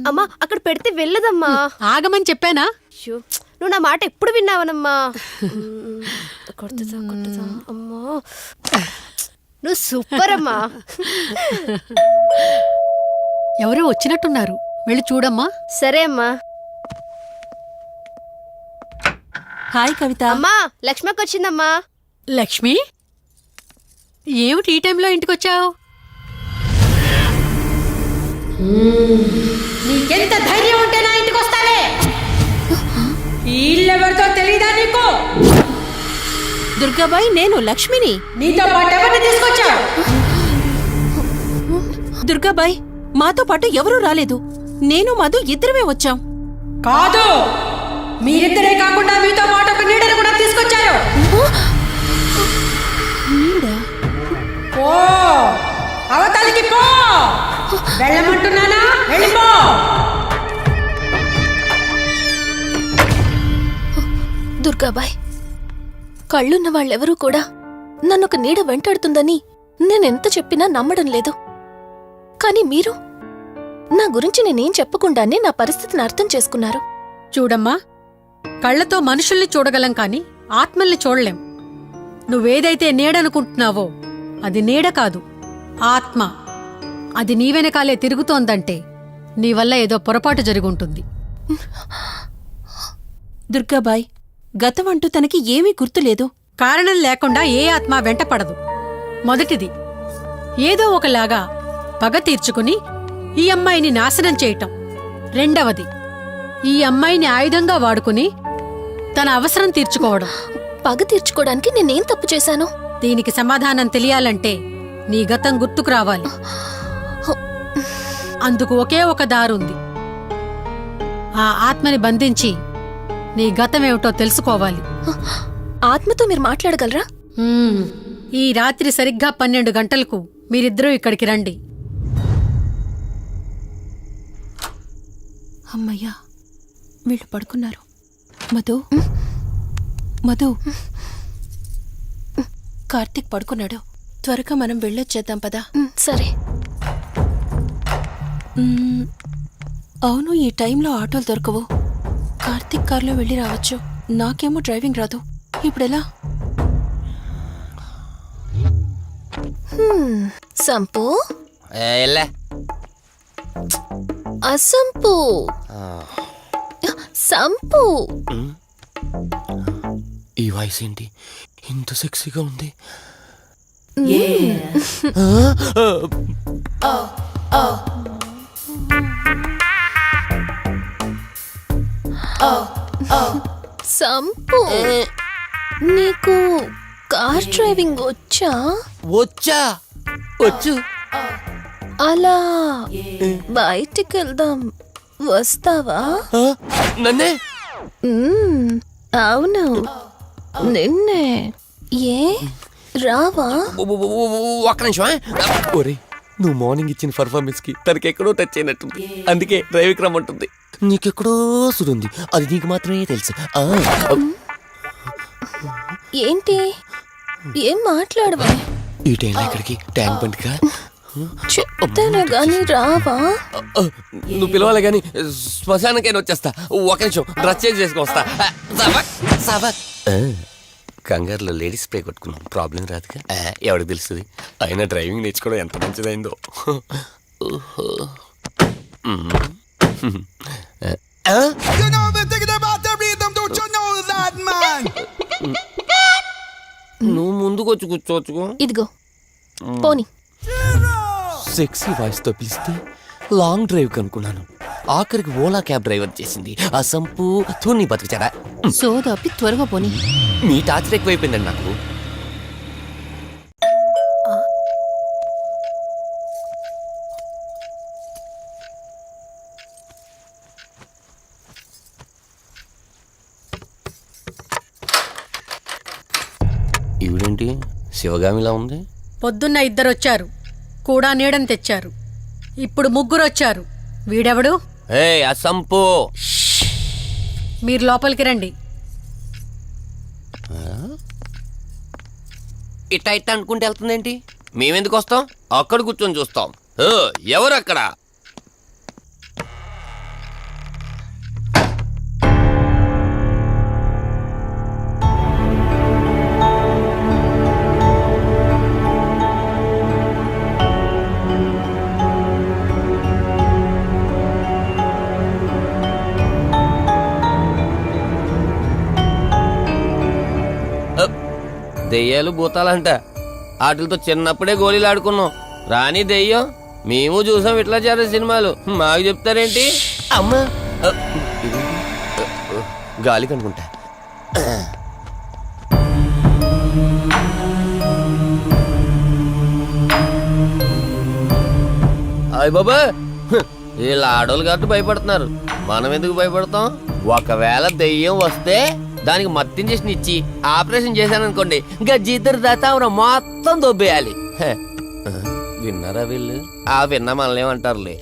[SPEAKER 11] అమ్మా అక్కడ పెడితే వెళ్ళదమ్మా.
[SPEAKER 7] ఆగమని చెప్పానా?
[SPEAKER 11] అయ్యో, నువ్వు నా మాట ఎప్పుడు విన్నావనమ్మా. కొడుతుందా కొడుతుందా అమ్మా. నువ్వు సూపర్ అమ్మా.
[SPEAKER 7] ఎవరో వచ్చినట్టున్నారు, వెళ్ళి చూడమ్మా.
[SPEAKER 11] సరే అమ్మా.
[SPEAKER 7] హాయ్ కవిత.
[SPEAKER 11] అమ్మా లక్ష్మకి వచ్చిందమ్మా.
[SPEAKER 7] లక్ష్మి, ఏమిటి ఈ టైంలో ఇంటికొచ్చావు? నీకెంత ధైర్యం ఉంటే నా ఇంటికి వస్తావే? ఇల్లెవరితో తెలీదా నీకు? దుర్గాబాయ్, నేను లక్ష్మిని. నీతో పాటు ఎవరిని తీసుకొచ్చావు? దుర్గాబాయ్, మాతో పాటు ఎవరూ రాలేదు. నేను మధు ఇద్దరమే వచ్చాం. కాదు, మీరిద్దరే కాకుండా మీతో పాటు ఒక నీడను కూడా తీసుకొచ్చారు. పో, అవతలికి పో. వెళ్ళమంటున్నానా? వెళ్ళిపో.
[SPEAKER 4] దుర్గాబాయ్, కళ్ళున్న వాళ్ళెవరూ కూడా నన్ను ఒక నీడ వెంటాడుతుందని నేనెంత చెప్పినా నమ్మడం లేదు. కానీ మీరు నా గురించి నేనేం చెప్పకుండానే నా పరిస్థితిని అర్థం చేసుకున్నారు.
[SPEAKER 7] చూడమ్మా, కళ్ళతో మనుషుల్ని చూడగలం కాని ఆత్మల్ని చూడలేం. నువ్వేదైతే నీడనుకుంటున్నావో అది నీడ కాదు, ఆత్మ. అది నీ వెనకాలే తిరుగుతోందంటే నీ వల్ల ఏదో పొరపాటు జరుగుంటుంది. దుర్గాబాయ్, గతం అంటూ తనకి ఏమీ గుర్తులేదు. కారణం లేకుండా ఏ ఆత్మ వెంటపడదు. మొదటిది, ఏదో ఒకలాగా పగ తీర్చుకుని ఈ అమ్మాయిని నాశనం చేయటం. రెండవది, ఈ అమ్మాయిని ఆయుధంగా వాడుకుని తన అవసరం తీర్చుకోవడం.
[SPEAKER 4] పగ తీర్చుకోవడానికి నేనేం తప్పు చేశాను?
[SPEAKER 7] దీనికి సమాధానం తెలియాలంటే నీ గతం గుర్తుకు రావాలి. అందుకు ఒకే ఒక దారుంది. ఆ ఆత్మని బంధించి నీ గతమేమిటో తెలుసుకోవాలి.
[SPEAKER 4] ఆత్మతో మీరు మాట్లాడగలరా?
[SPEAKER 7] ఈ రాత్రి సరిగ్గా 12 గంటలకు మీరిద్దరూ ఇక్కడికి రండి. అమ్మయ్యా, వీళ్ళు పడుకున్నారు. మధు, మధు, కార్తీక్ పడుకున్నాడు. త్వరగా మనం వెళ్ళొచ్చేద్దాం పదా.
[SPEAKER 4] సరే.
[SPEAKER 7] అవును, ఈ టైంలో ఆటోలు దొరకవు. కార్తీక్ కార్లో వెళ్ళి రావచ్చు. నాకేమో డ్రైవింగ్ రాదు. ఇప్పుడెలా?
[SPEAKER 4] సంపు, అసంపు, సంపు.
[SPEAKER 9] ఈ వాయిస్ ఏంటి ఇంత సెక్సీగా ఉంది?
[SPEAKER 4] సంపు, నీకు కార్ డ్రైవింగ్ వచ్చా?
[SPEAKER 9] వచ్చు.
[SPEAKER 4] అలా బయటికి వెళ్దాం, వస్తావా?
[SPEAKER 9] నన్నే?
[SPEAKER 4] అవును, నిన్నే. ఏ రావా?
[SPEAKER 9] ఒక్క నిమిషం. ఒరే, నువ్వు మార్నింగ్ ఇచ్చిన పర్ఫార్మెన్స్ కి తనకి ఎక్కడో టచ్ అయినట్టుంది. అందుకే డ్రైవింగ్ రమ్మంటుంది. నీకెక్కడో సురుంది, అది నీకు మాత్రమే తెలుసు.
[SPEAKER 4] ఏంటి? ఏం మాట్లాడవా?
[SPEAKER 9] ఈ టైంలో ఎక్కడికి? ట్యాంక్ బండ్కా?
[SPEAKER 4] చెప్తాను గాని రావా?
[SPEAKER 9] నువ్వు పిలవాలి గాని శ్మశానకైనా వచ్చేస్తా. ఒక నిమిషం, డ్రెస్ చేంజ్ చేసుకుని వస్తా. కంగారులో లేడీస్ స్ప్రే కొట్టుకున్నాం, ప్రాబ్లం రాదుగా. ఎవరికి తెలుస్తుంది? అయినా డ్రైవింగ్ నేర్చుకోవడం ఎంత మంచిదైందో. నువ్వు ముందుకొచ్చి కూర్చోవచ్చు.
[SPEAKER 4] ఇదిగో పోనీ.
[SPEAKER 9] సెక్సీ వాయిస్ తో పిలిస్తే లాంగ్ డ్రైవ్ కనుక్కున్నాను. ఆఖరికి ఓలా క్యాబ్ డ్రైవర్ చేసింది ఆ సంపు. తూని బతికిచారా?
[SPEAKER 7] సోదాపి త్వరగా పోనీ.
[SPEAKER 9] మీ టార్చర్ ఎక్కువైపోయిందండి నాకు. ఈవిడేంటి శివగామిలా ఉంది?
[SPEAKER 7] పొద్దున్న 2 వచ్చారు, కూడా నీడని తెచ్చారు. ఇప్పుడు 3 వచ్చారు. వీడెవడు?
[SPEAKER 9] అసంపు.
[SPEAKER 7] మీరు లోపలికి రండి.
[SPEAKER 9] ఇట్టా ఇట్టా అనుకుంటే వెళ్తుందేంటి? మేమెందుకు వస్తాం? అక్కడ కూర్చొని చూస్తాం. ఎవరు అక్కడ? దెయ్యాలు భూతాలంట. వాటితో చిన్నప్పుడే గోళీలు ఆడుకున్నాం. రాని దెయ్యం మేము చూసాం ఇట్లా చేరే సినిమాలు. మాకు చెప్తారేంటి? అమ్మా గాలి కనుకుంటా. అయ్య బాబా, వీళ్ళ ఆడోళ్ళు కాబట్టి భయపడుతున్నారు. మనం ఎందుకు భయపడతాం? ఒకవేళ దెయ్యం వస్తే దానికి మత్తు ఇంజెక్షన్ ఇచ్చి ఆపరేషన్ చేశాననుకోండి, ఇంకా జీతరు దాతావరా మొత్తం దొబ్బేయాలి. విన్నారా వీళ్ళు? విన్నా మనల్ని ఏమంటారులే.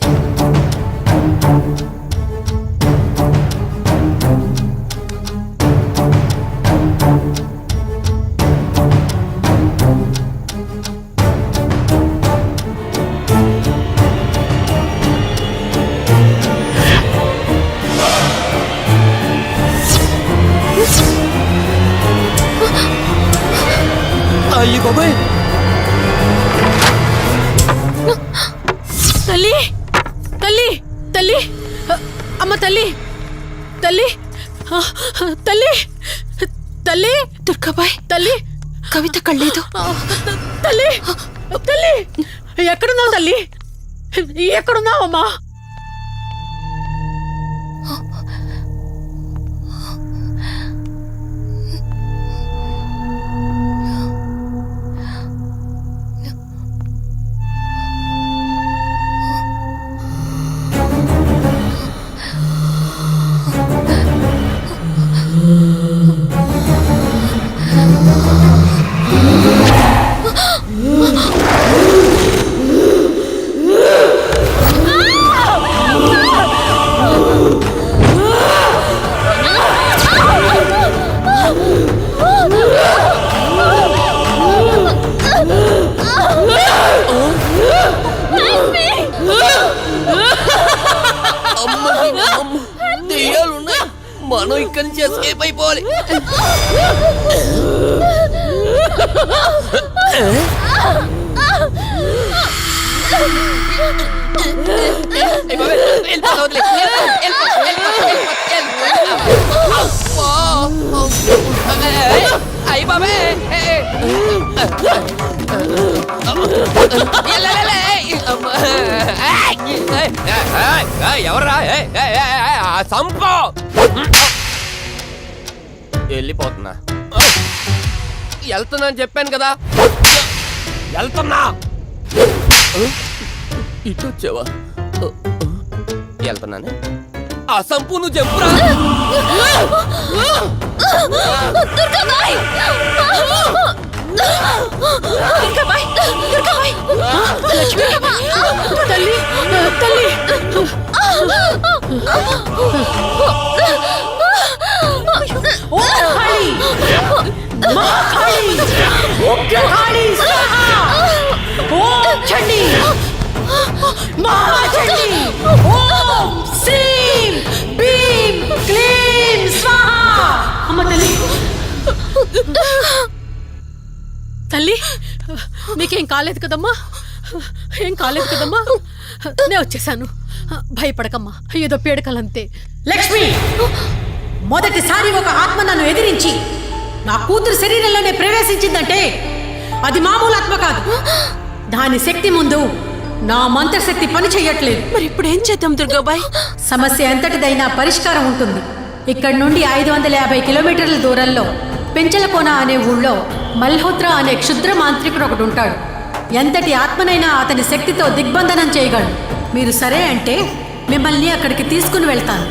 [SPEAKER 9] అయ్యి బాబాయ్,
[SPEAKER 7] తల్లి తల్లి తల్లి అమ్మ తల్లి తల్లి తల్లి తల్లి దుర్గాబాయ్ తల్లి కవిత కళ్ళేదు. తల్లి తల్లి ఎక్కడున్నావు తల్లి? ఎక్కడున్నావమ్మా? దెయ్యాలున్నాయి, మనం ఇక్కడి నుంచి ఎస్కేప్ అయిపోవాలి. అయ్యి బాబే, ఎవర్రా? సంపో. వెళ్ళిపోతున్నా. వెళ్తున్నా అని చెప్పాను కదా, వెళ్తున్నా. ఇటు వచ్చావా? వెళ్తున్నాను. ఆ సంపు నువ్వు చెప్పురా. తల్లి తల్లి తల్లి నీకేం కాలేదు కదమ్మా? ఏం కాలేదు కదమ్మా? నేను వచ్చేసాను, భయపడకమ్మా. ఏదో పీడకలంతే.
[SPEAKER 12] లక్ష్మి, మొదటిసారి ఒక ఆత్మ నన్ను ఎదిరించి నా కూతురు శరీరంలోనే ప్రవేశించిందంటే అది మామూలు ఆత్మ కాదు. దాని శక్తి ముందు నా మంత్రశక్తి పని చెయ్యట్లేదు.
[SPEAKER 7] మరి ఇప్పుడు ఏం చేద్దాం దుర్గాబాయ్?
[SPEAKER 12] సమస్య ఎంతటిదైనా పరిష్కారం ఉంటుంది. ఇక్కడ నుండి 550 కిలోమీటర్ల దూరంలో పెంచలకోన అనే ఊళ్ళో మల్హోత్రా అనే క్షుద్ర మాంత్రికుడు ఒకడు ఉంటాడు. ఎంతటి ఆత్మనైనా అతని శక్తితో దిగ్బంధనం చేయగలడు. మీరు సరే అంటే మిమ్మల్ని అక్కడికి తీసుకుని వెళ్తాను.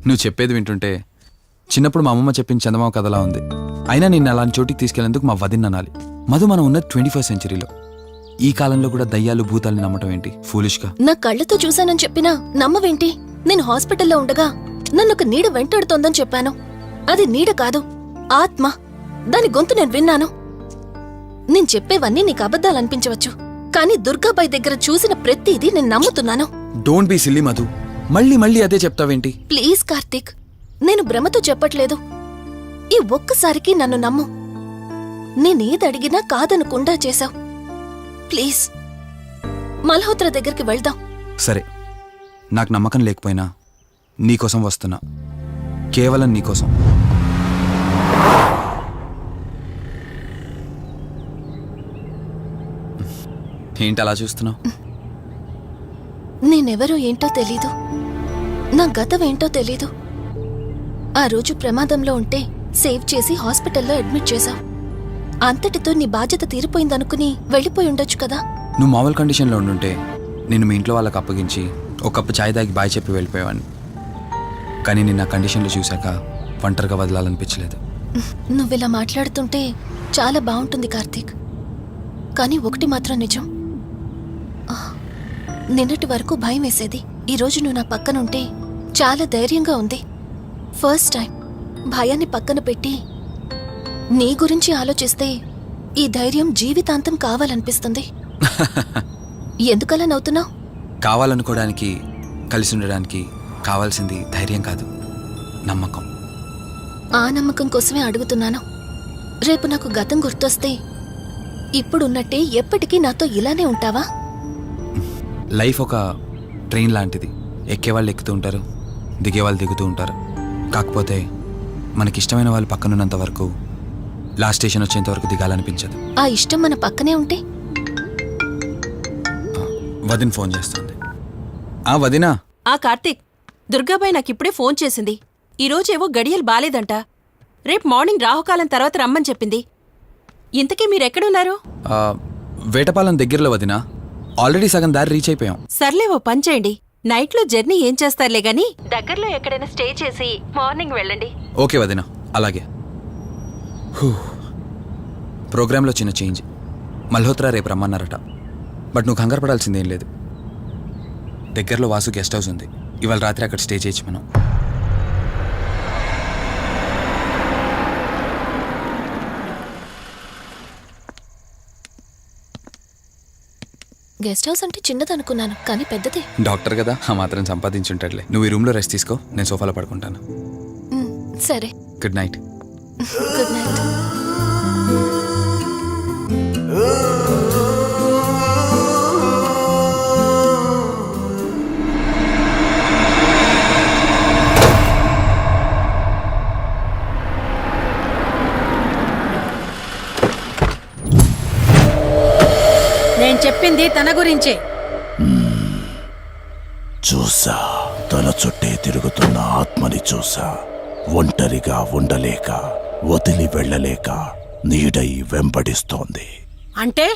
[SPEAKER 2] నువ్వు చెప్పేది వింటుంటే చిన్నప్పుడు మా అమ్మమ్మ చెప్పిన చందమామ కథలా ఉంది. అయినా నిన్ను అలాంటి చోటికి తీసుకెళ్లేందుకు మా వదిన అనాలి. మధు, మనం ఉన్న 21st సెంచరీలో. ఈ కాలంలో కూడా దయ్యాలు భూతాల్ని నమ్మటం ఏంటి? ఫూలిష్గా.
[SPEAKER 4] నా కళ్ళతో చూశానని చెప్పినా నమ్మవేంటి? నేను హాస్పిటల్లో ఉండగా నన్ను ఒక నీడ వెంటాడుతోందని చెప్పాను. అది నీడ కాదు, ఆత్మ. దాని గొంతు నేను విన్నాను. నేను చెప్పేవన్నీ నీకు అబద్ధాలనిపించవచ్చు, కానీ దుర్గాబాయ్ దగ్గర చూసిన ప్రతిదీ నేను నమ్ముతున్నాను.
[SPEAKER 2] Don't be silly Madhu. మళ్ళీ మళ్ళీ అదే చెప్తావేంటి?
[SPEAKER 4] ప్లీజ్ కార్తీక్, నేను భ్రమతో చెప్పట్లేదు. ఈ ఒక్కసారికి నన్ను నమ్ము. నేనేదడిగినా కాదనకుండా చేశావు. ప్లీజ్ మల్హోత్రా దగ్గరికి వెళ్దాం.
[SPEAKER 2] సరే, నాకు నమ్మకం లేకపోయినా నీకోసం వస్తున్నా, కేవలం నీకోసం. ఏంటి అలా చూస్తున్నావు?
[SPEAKER 4] నేనెవరో ఏంటో తెలీదు, నా గతం ఏంటో తెలీదు. ఆ రోజు ప్రమాదంలో ఉంటే సేవ్ చేసి హాస్పిటల్లో అడ్మిట్ చేశావు. అంతటితో నీ బాధ్యత తీరిపోయిందనుకుని వెళ్ళిపోయి ఉండొచ్చు కదా.
[SPEAKER 2] నువ్వు మామూలు కండిషన్లో ఉండుంటే నేను మీ ఇంట్లో వాళ్ళకి అప్పగించి ఒక కప్పు ఛాయ్ తాగి బాయ్ చెప్పి వెళ్ళిపోయేవాడిని. కానీ నేను నా కండిషన్లో చూశాక ఒంటరిగా వదలాలనిపించలేదు.
[SPEAKER 4] నువ్విలా మాట్లాడుతుంటే చాలా బాగుంటుంది కార్తీక్, కానీ ఒకటి మాత్రం నిజం. నిన్నటి వరకు భయం వేసేది, ఈరోజు నువ్వు నా పక్కనుంటే చాలా ధైర్యంగా ఉంది. ఫస్ట్ టైం భయాన్ని పక్కన పెట్టి నీ గురించి ఆలోచిస్తే ఈ ధైర్యం జీవితాంతం కావాలనిపిస్తుంది. ఎందుకలా నవ్వుతున్నావు?
[SPEAKER 2] కావాలనుకోవడానికి, కలిసి ఉండడానికి కావాల్సింది ధైర్యం కాదు, నమ్మకం.
[SPEAKER 4] ఆ నమ్మకం కోసమే అడుగుతున్నాను. రేపు నాకు గతం గుర్తొస్తే ఇప్పుడున్నట్టే ఎప్పటికీ నాతో ఇలానే ఉంటావా?
[SPEAKER 2] లైఫ్ ఒక ట్రైన్ లాంటిది. ఎక్కేవాళ్ళు ఎక్కుతూ ఉంటారు, దిగేవాళ్ళు దిగుతూ ఉంటారు. కాకపోతే మనకిష్టమైన వాళ్ళు పక్కనున్నంత వరకు లాస్ట్ స్టేషన్ వచ్చేంత వరకు దిగాలనిపించదు.
[SPEAKER 4] ఆ ఇష్టం మన పక్కనే ఉంటే?
[SPEAKER 2] వదిన ఫోన్ చేస్తుంది. వదినా.
[SPEAKER 7] కార్తీక్, దుర్గాబాయ్ నాకిప్పుడే ఫోన్ చేసింది. ఈరోజేవో గడియలు బాలేదంట. రేపు మార్నింగ్ రాహుకాలం తర్వాత రమ్మని చెప్పింది. ఇంతకీ మీరెక్కడున్నారు?
[SPEAKER 2] వేటపాలెం దగ్గరలో వదినా. ఆల్రెడీ సగం దారి రీచ్ అయిపోయాం.
[SPEAKER 7] సర్లే, ఓ పని చేయండి. నైట్లో జర్నీ ఏం చేస్తారులే గాని దగ్గరలో ఎక్కడైనా స్టే చేసి మార్నింగ్ వెళ్ళండి.
[SPEAKER 2] ఓకే వదినా, అలాగే. ప్రోగ్రాంలో చిన్న చేంజ్. మల్హోత్రా రేపు రమ్మన్నారట. బట్ నువ్వు కంగారు పడాల్సిందేం లేదు. దగ్గరలో వాసు గెస్ట్ హౌస్ ఉంది. ఇవాళ రాత్రి అక్కడ స్టే చేయొచ్చు మనం.
[SPEAKER 4] గెస్ట్ హౌస్ అంటే చిన్నదనుకున్నాను, కానీ పెద్దదే.
[SPEAKER 2] డాక్టర్ కదా, ఆ మాత్రం సంపాదించుంటాడులే. నువ్వు ఈ రూమ్లో రెస్ట్ తీసుకో, నేను సోఫాలో పడుకుంటాను.
[SPEAKER 4] సరే,
[SPEAKER 2] గుడ్ నైట్.
[SPEAKER 4] Good night.
[SPEAKER 12] నేను చెప్పింది తన గురించే.
[SPEAKER 6] చూసా, తన చుట్టే తిరుగుతున్న ఆత్మని చూసా. ఒంటరిగా ఉండలేక, వదిలి వెళ్ళలేక నీడై వెంబడిస్తోంది.
[SPEAKER 12] అంటే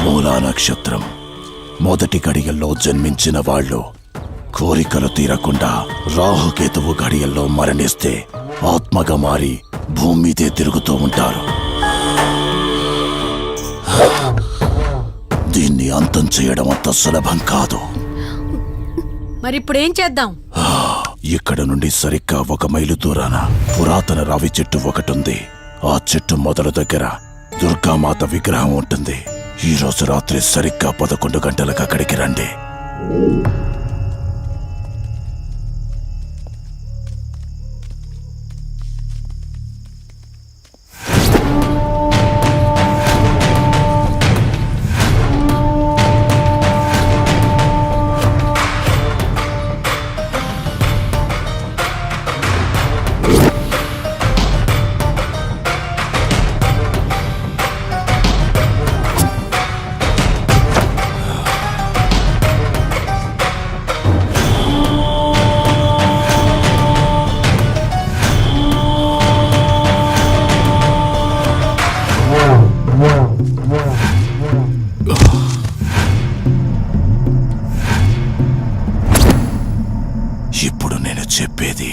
[SPEAKER 6] మూలా నక్షత్రం మొదటి గడియల్లో జన్మించిన వాళ్ళు కోరికలు తీరకుండా రాహుకేతువు గడియల్లో మరణిస్తే ఆత్మగా మారి భూమి మీదే తిరుగుతూ ఉంటారు. దీన్ని అంతం చేయడం అంత సులభం కాదు.
[SPEAKER 12] మరిప్పుడేం చేద్దాం?
[SPEAKER 6] ఇక్కడ నుండి సరిగ్గా 1 మైలు దూరాన పురాతన రావి చెట్టు ఒకటుంది. ఆ చెట్టు మొదలు దగ్గర దుర్గామాత విగ్రహం ఉంటుంది. ఈ రోజు రాత్రి సరిగ్గా 11 గంటలకు అక్కడికి రండి. ఇప్పుడు నేను చెప్పేది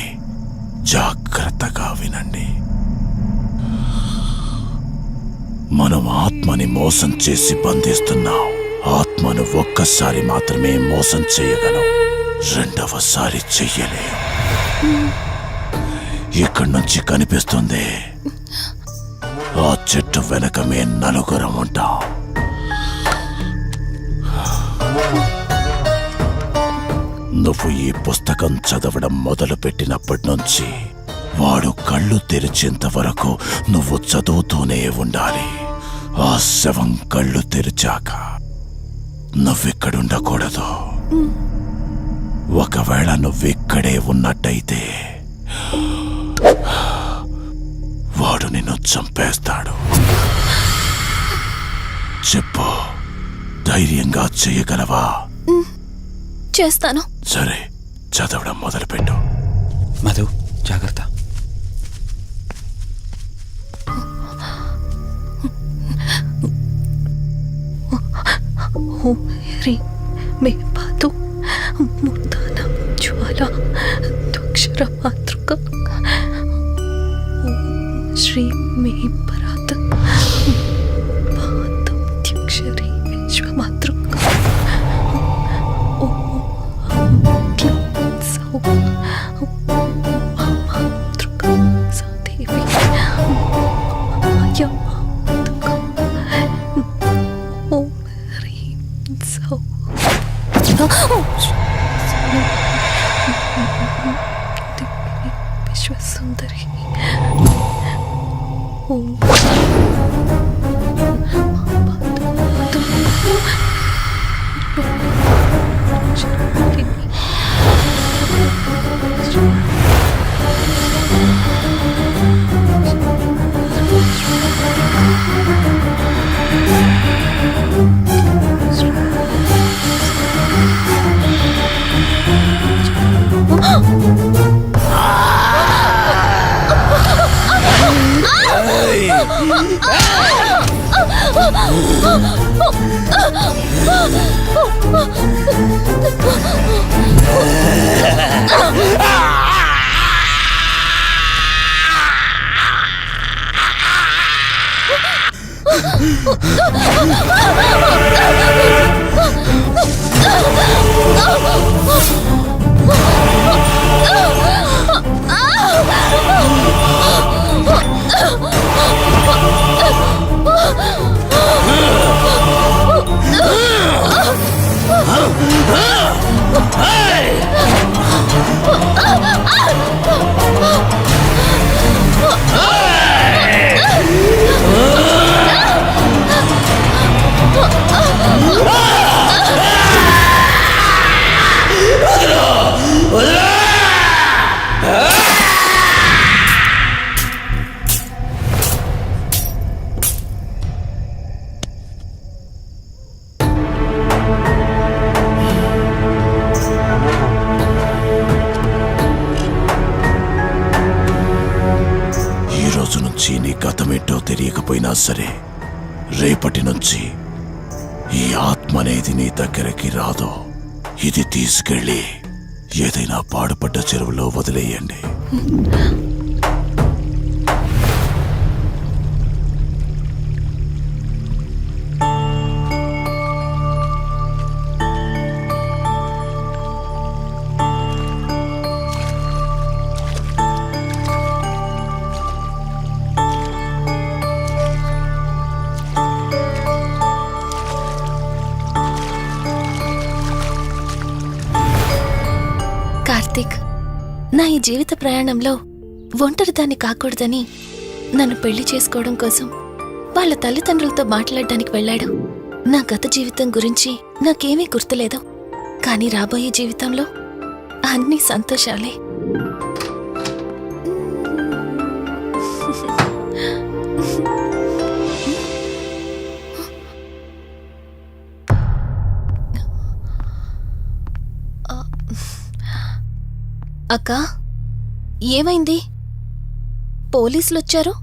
[SPEAKER 6] జాగ్రత్తగా వినండి. మనం ఆత్మని మోసం చేసి బంధిస్తున్నాం. ఆత్మను ఒక్కసారి మాత్రమే మోసం చేయగలం, రెండవసారి చెయ్యలేం.
[SPEAKER 13] ఇక్కడి నుంచి కనిపిస్తుంది. ఆ చెట్టు వెనక మే నలుగురం ఉంటాం. నువ్వు ఈ పుస్తకం చదవడం మొదలుపెట్టినప్పటి నుంచి వాడు కళ్ళు తెరిచేంత వరకు నువ్వు చదువుతూనే ఉండాలి. ఆ శవం కళ్ళు తెరిచాక నువ్విక్కడుండకూడదు. ఒకవేళ నువ్విక్కడే ఉన్నట్టయితే వాడు నిన్ను చంపేస్తాడు. చెప్పు, ధైర్యంగా చేయగలవా?
[SPEAKER 4] చేస్తాను.
[SPEAKER 13] సరే, చదవడం మొదలుపెట్టు.
[SPEAKER 2] మధు, జాగ్రత్త.
[SPEAKER 4] మే పాతు మూర్ధాన జ్వాల దుక్షర మాతృక శ్రీ మే పరాత్ పాదక్షరి విశ్వమాతృక మాతృక సాదేవి ఓం హ్రీం సౌ విశ్వసుందరి ఓం
[SPEAKER 13] నీ గతమేంటో తెలియకపోయినా సరే, రేపటి నుంచి ఈ ఆత్మ అనేది నీ దగ్గరికి రాదు. ఇది తీసుకెళ్ళి ఏదైనా పాడుపడ్డ చెరువులో వదిలేయండి.
[SPEAKER 4] కార్తీక్, నా ఈ జీవిత ప్రయాణంలో ఒంటరిదాన్ని కాకూడదని నన్ను పెళ్లి చేసుకోవడం కోసం వాళ్ళ తల్లిదండ్రులతో మాట్లాడడానికి వెళ్ళాడు. నా గత జీవితం గురించి నాకేమీ గుర్తులేదు, కానీ రాబోయే జీవితంలో అన్నీ సంతోషాలే. అక్కా, ఏమైంది? పోలీసులు వచ్చారు.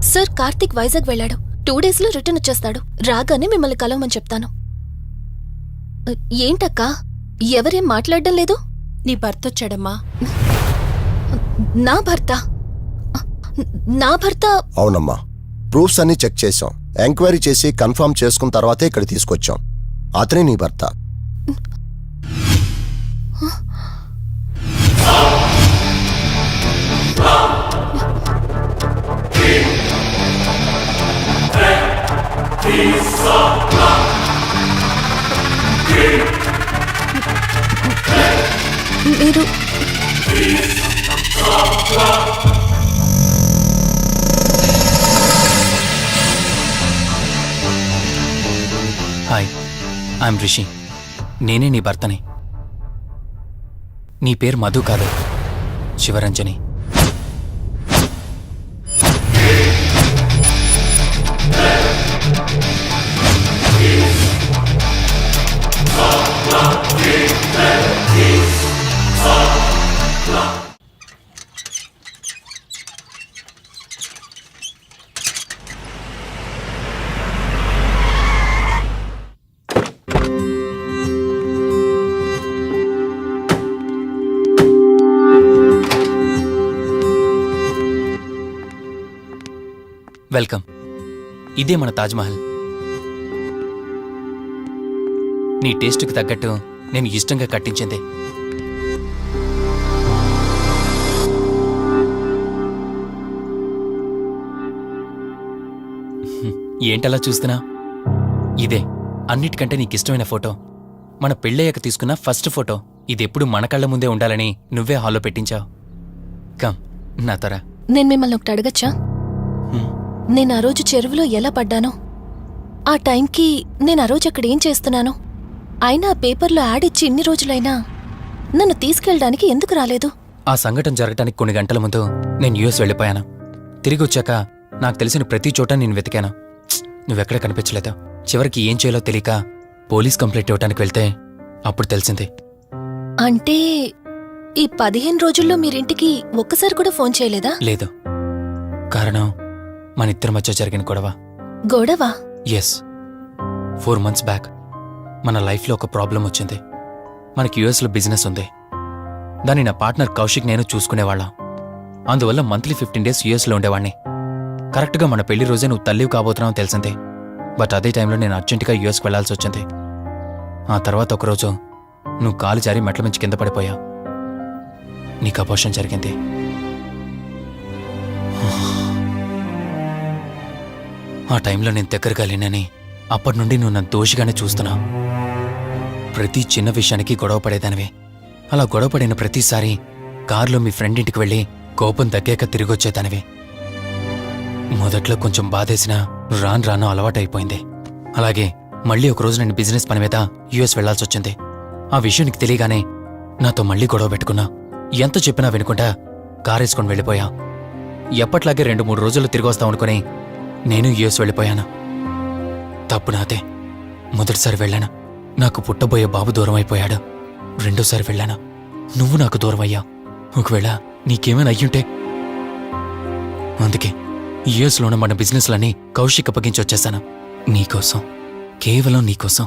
[SPEAKER 4] సార్, కార్తీక్ వైజాగ్ వెళ్ళాడు. 2 డేస్లో రిటర్న్ వచ్చేస్తాడు. రాగానే మిమ్మల్ని కలవమని చెప్తాను. ఏంటక్కా, ఎవరేం మాట్లాడడం లేదు?
[SPEAKER 7] నీ భర్త వచ్చాడమ్మా.
[SPEAKER 4] నా భర్త? నా భర్త?
[SPEAKER 6] అవునమ్మా, ప్రూఫ్స్ అన్ని చెక్ చేశాం. ఎంక్వైరీ చేసి కన్ఫర్మ్ చేసుకున్న తర్వాతే ఇక్కడ తీసుకొచ్చాం. అతనే నీ భర్త.
[SPEAKER 2] ఐఎమ్ రిషి. నేనే నీ భర్తని. నీ పేరు మధు కాదు, శివరంజని. వెల్కమ్. ఇదే మన తాజ్మహల్. నీ టేస్ట్కి తగ్గట్టు నేను ఇష్టంగా కట్టించింది. ఏంటలా చూస్తున్నా? ఇదే అన్నిటికంటే నీకిష్టమైన ఫోటో. మన పెళ్ళయ్యాక తీసుకున్న ఫస్ట్ ఫోటో. ఇదెప్పుడు మన కళ్ళ ముందే ఉండాలని నువ్వే హాల్లో పెట్టించావు. కమ్ నా తర.
[SPEAKER 4] నేను మిమ్మల్ని ఒకటి అడగచ్చా? నేను ఆ రోజు చెరువులో ఎలా పడ్డానో, ఆ టైంకి నేను ఆ రోజు అక్కడ ఏం చేస్తున్నాను, అయినా ఆ పేపర్లో యాడ్ ఇచ్చి ఇన్ని రోజులైనా నన్ను తీసుకెళ్ళడానికి ఎందుకు రాలేదు?
[SPEAKER 2] ఆ సంఘటన జరగటానికి కొన్ని గంటల ముందు నేను యుఎస్ వెళ్ళిపోయాను. తిరిగి వచ్చాక నాకు తెలిసిన ప్రతి చోట నేను వెతికాను. నువ్వెక్కడ కనిపించలేదు. చివరికి ఏం చేయాలో తెలియక పోలీస్ కంప్లైంట్ ఇవ్వడానికి వెళ్తే అప్పుడు తెలిసింది.
[SPEAKER 4] అంటే ఈ 15 రోజుల్లో మీరింటికి ఒక్కసారి కూడా ఫోన్ చేయలేదా?
[SPEAKER 2] లేదు. కారణం మన ఇద్దరి మధ్య జరిగిన గొడవ.
[SPEAKER 4] గొడవ?
[SPEAKER 2] ఎస్. 4 months బ్యాక్ మన లైఫ్లో ఒక ప్రాబ్లం వచ్చింది. మనకి యుఎస్లో బిజినెస్ ఉంది. దాన్ని నా పార్ట్నర్ కౌశిక్ నేను చూసుకునేవాళ్ళం. అందువల్ల మంత్లీ 15 days యుఎస్లో ఉండేవాణ్ణి. కరెక్ట్గా మన పెళ్లి రోజే నువ్వు తల్లివి కాబోతున్నావు తెలిసింది. బట్ అదే టైంలో నేను అర్జెంటుగా యుఎస్కి వెళ్లాల్సి వచ్చింది. ఆ తర్వాత ఒకరోజు నువ్వు కాలు జారి మెట్ల మించి కింద పడిపోయావు. నీకు అబార్షన్ జరిగింది. ఆ టైంలో నేను దగ్గరగా లేనని అప్పటి నుండి నువ్వు నన్ను దోషిగానే చూస్తున్నావు. ప్రతి చిన్న విషయానికి గొడవ పడేదానివే. అలా గొడవ పడిన ప్రతిసారి కారులో మీ ఫ్రెండ్ ఇంటికి వెళ్ళి కోపం తగ్గాక తిరిగొచ్చేదానివే. మొదట్లో కొంచెం బాధేసినా రాను రాను అలవాటైపోయింది. అలాగే మళ్ళీ ఒకరోజు నేను బిజినెస్ పని మీద యుఎస్ వెళ్లాల్సి వచ్చింది. ఆ విషయం నీకు తెలియగానే నాతో మళ్ళీ గొడవ పెట్టుకున్నా. ఎంత చెప్పినా వినుకుంటా కారేసుకొని వెళ్ళిపోయా. ఎప్పట్లాగే 2-3 రోజుల్లో తిరిగి వస్తావు అనుకుని నేను యుఎస్ వెళ్ళిపోయాను. తప్పు నాదే. మొదటిసారి వెళ్ళాను, నాకు పుట్టబోయే బాబు దూరం అయిపోయాడు. రెండోసారి వెళ్ళాను, నువ్వు నాకు దూరం అయ్యా. ఒకవేళ నీకేమైనా అయ్యుంటే. అందుకే యుఎస్లోనే మన బిజినెస్లన్నీ కౌశిక్ అప్పగించి వచ్చేసాను. నీకోసం, కేవలం నీకోసం.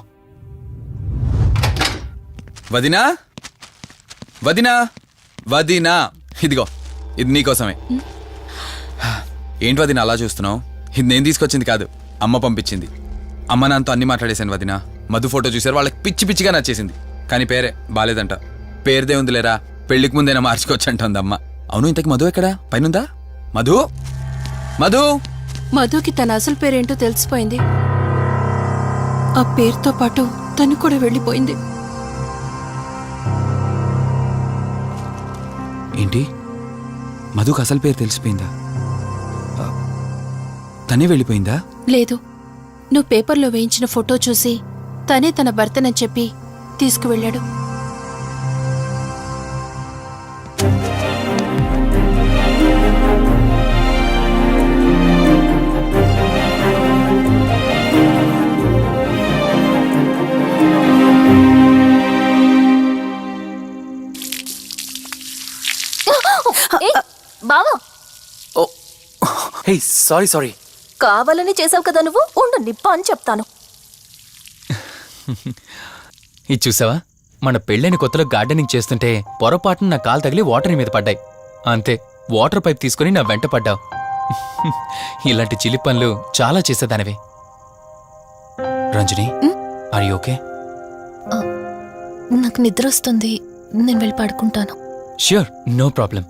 [SPEAKER 2] వదినా, వదినా, వదినా, ఇదిగో ఇది నీకోసమే. ఏంటి వదినా అలా చూస్తున్నావు? ఇది నేను తీసుకొచ్చింది కాదు, అమ్మ పంపించింది. అమ్మ నాన్నతో అన్ని మాట్లాడేశాను వదినా. మధు ఫోటో చూశారు, వాళ్ళకి పిచ్చి పిచ్చిగా నచ్చేసింది. కానీ పేరే బాలేదంట. పేరుదే ఉందిలేరా, పెళ్లికి ముందైనా మార్చుకోవచ్చు అంటుంది అమ్మ. అవును, ఇంతకి మధు ఎక్కడా? పైనుందా? మధు, మధు.
[SPEAKER 7] మధుకి తన అసలు పేరేంటో తెలిసిపోయింది. ఆ పేరుతో పాటు తను కూడా వెళ్ళిపోయింది.
[SPEAKER 2] ఏంటి, మధుకు అసలు పేరు తెలిసిపోయిందా? తనే వెళ్ళిపోయిందా?
[SPEAKER 7] లేదు, నువ్వు పేపర్లో వేయించిన ఫోటో చూసి తనే తన భర్తనని చెప్పి తీసుకువెళ్ళాడు.
[SPEAKER 4] బావా,
[SPEAKER 2] హే, సారీ.
[SPEAKER 4] కావాలని చేసావు కదా నువ్వు. ఉండు, నిప్ప అని చెప్తాను.
[SPEAKER 2] ఇది చూసావా? మన పెళ్ళైన కొత్తలో గార్డెనింగ్ చేస్తుంటే పొరపాటున నా కాలు తగిలి వాటర్ మీద పడ్డాయి. అంతే, వాటర్ పైప్ తీసుకుని నా వెంట పడ్డావు. ఇలాంటి చిలి పనులు చాలా చేసేదానివే. Ranjani, are you okay?
[SPEAKER 4] నాకు నిద్ర వస్తుంది, నేను వెళ్ళి పడుకుంటాను.
[SPEAKER 2] Sure, no problem.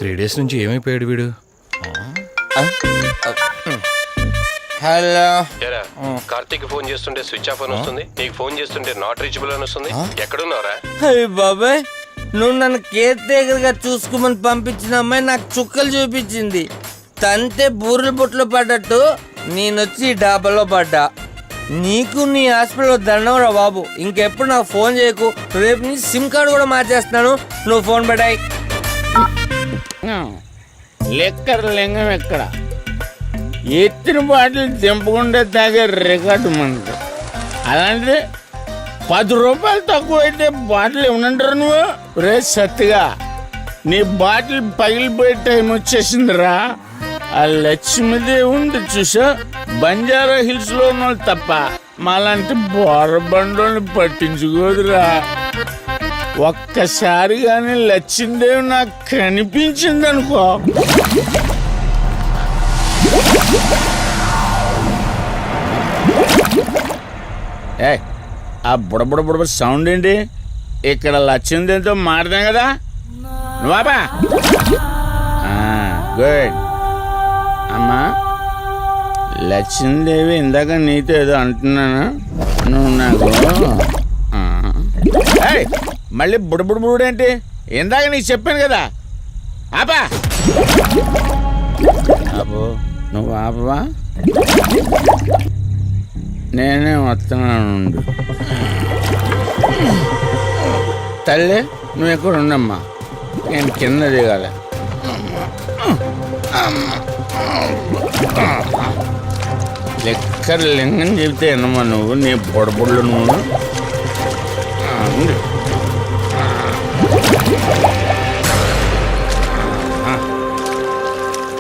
[SPEAKER 3] Three days నుంచి ఏమైపోయాడు వీడు?
[SPEAKER 9] హలో.
[SPEAKER 3] కార్తీక్ ఫోన్ చేస్తుంటే స్విచ్ ఆఫ్ అని వస్తుంది, నీకు ఫోన్ చేస్తుంటే నాట్ రీచబుల్ అని వస్తుంది. ఎక్కడున్నారా?
[SPEAKER 9] బాబాయ్, నువ్వు నన్ను కేర్ టేకర్గా చూసుకోమని పంపించిన అమ్మాయి నాకు చుక్కలు చూపించింది. తంతే బూరెల బుట్టలో పడ్డట్టు నేనొచ్చి డాబాలో పడ్డా. నీకు నీ హాస్పిటల్లో దండం రా బాబు. ఇంకెప్పుడు నాకు ఫోన్ చేయకు. రేపు నీ సిమ్ కార్డు కూడా మార్చేస్తున్నాను. నువ్వు ఫోన్ పెట్టాయి.
[SPEAKER 14] లెక్కర లింగం ఎక్కడ ఎత్తిన బాటిల్ దింపకుండా తాగే రికార్డు మనకు. అలాంటిది 10 రూపాయలు తక్కువ అయితే బాటిల్ ఏమనంటారు నువ్వు? రే సత్తిగా నీ బాటిల్ పగిలిపోయే టైం వచ్చేసిందిరా. ఆ లక్ష్మీదేవి ఉంది చూసా, బంజారా హిల్స్ లో ఉన్న వాళ్ళు తప్ప మాలాంటి బోరబండోని పట్టించుకోదురా. ఒక్కసారి కానీ లక్ష్మీదేవి నాకు కనిపించింది అనుకో, ఏ ఆ బుడబుడ సౌండ్ ఏంటి? ఇక్కడ లక్ష్మీదేవితో మాడదాం కదా నువ్వాబా. గుడ్ అమ్మా. లక్ష్మీదేవి ఇందాక నీతో ఏదో అంటున్నాను, నువ్వు నాకు మళ్ళీ బుడబుడేంటి? ఇందాక నీకు చెప్పాను కదా ఆపా. ఆపో, నువ్వు ఆపవా? నేనే వస్తున్నాను. తల్లి నువ్వు ఎక్కడ ఉండమ్మా, నేను కింద దిగాలి. లెక్కర లింగం చెబితే ఎన్నమ్మా నువ్వు, నీ బొడబుళ్ళు నువ్వు.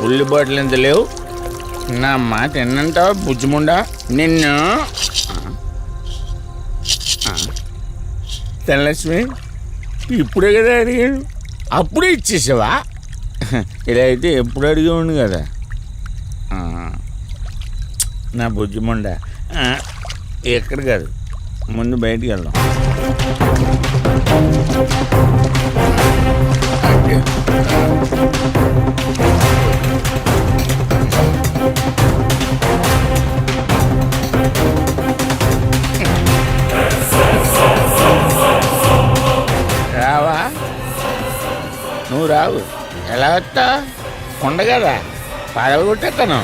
[SPEAKER 14] ఉల్లి బాటిల్ ఎంత లేవు? నా మాట ఎన్నంటావా బుజ్జిముండా నిన్ను? ధనలక్ష్మి ఇప్పుడే కదా అడిగాను, అప్పుడే ఇచ్చేసావా? ఇలా అయితే ఎప్పుడు అడిగేవాడిని కదా నా బుజ్జిముండా. ఎక్కడ కాదు, ముందు బయటికి వెళ్దాం. రావా? నువ్వు రావు. ఎలా వస్తా? కొండ కదా, పడగొట్టేస్తాను.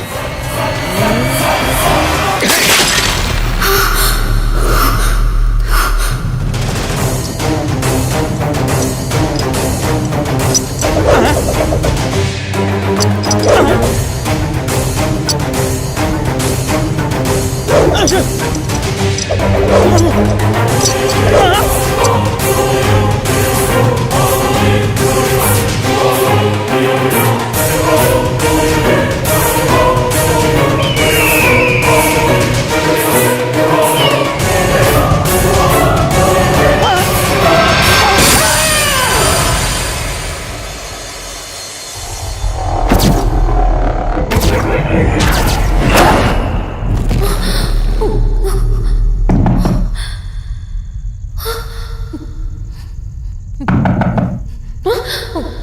[SPEAKER 4] Oh!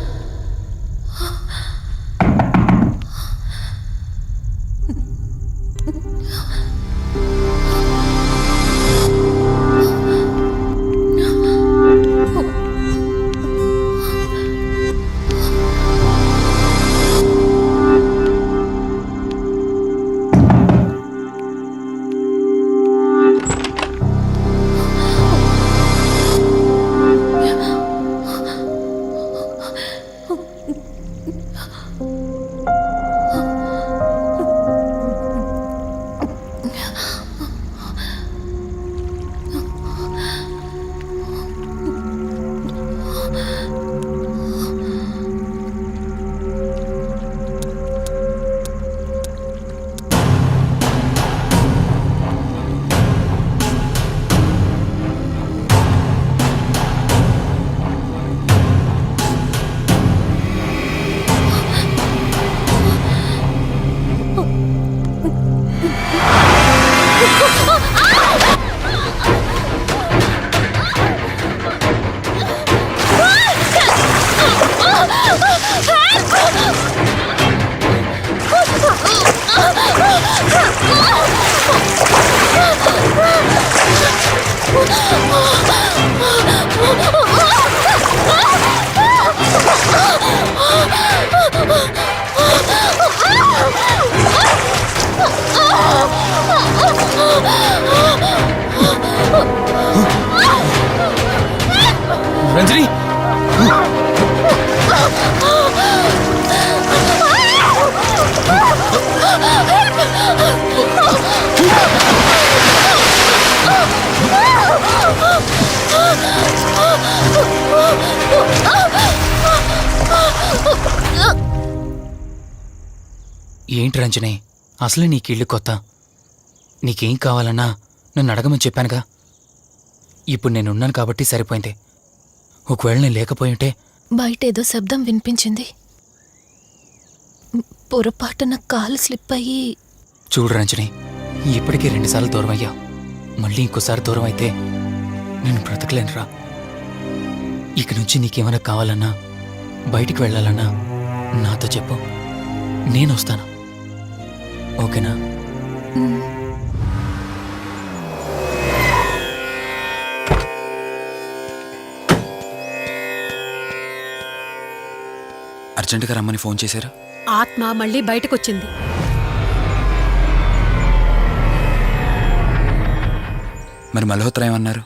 [SPEAKER 2] రంజని ఏంటి రంజని, అసలు నీకు ఇల్లు కొత్త. నీకేం కావాలన్నా నన్ను అడగమని చెప్పానుగా. ఇప్పుడు నేనున్నాను కాబట్టి సరిపోయింది. ఒకవేళ నేను లేకపోయింటే
[SPEAKER 4] బయట ఏదో శబ్దం వినిపించింది. పొరపాటున కాలు స్లిప్ అయ్యి.
[SPEAKER 2] చూడు రంజని, ఇప్పటికే 2 సార్లు దూరం అయ్యా. మళ్ళీ ఇంకోసారి దూరం అయితే నేను బ్రతకలేనురా. ఇక నుంచి నీకేమైనా కావాలన్నా, బయటికి వెళ్ళాలన్నా నాతో చెప్పు, నేను వస్తాను. ఓకేనా? అర్జెంటుగా రమ్మని ఫోన్ చేశారు.
[SPEAKER 12] ఆత్మ మళ్ళీ బయటకొచ్చింది.
[SPEAKER 2] మరి మల్హోత్రా ఏమన్నారు?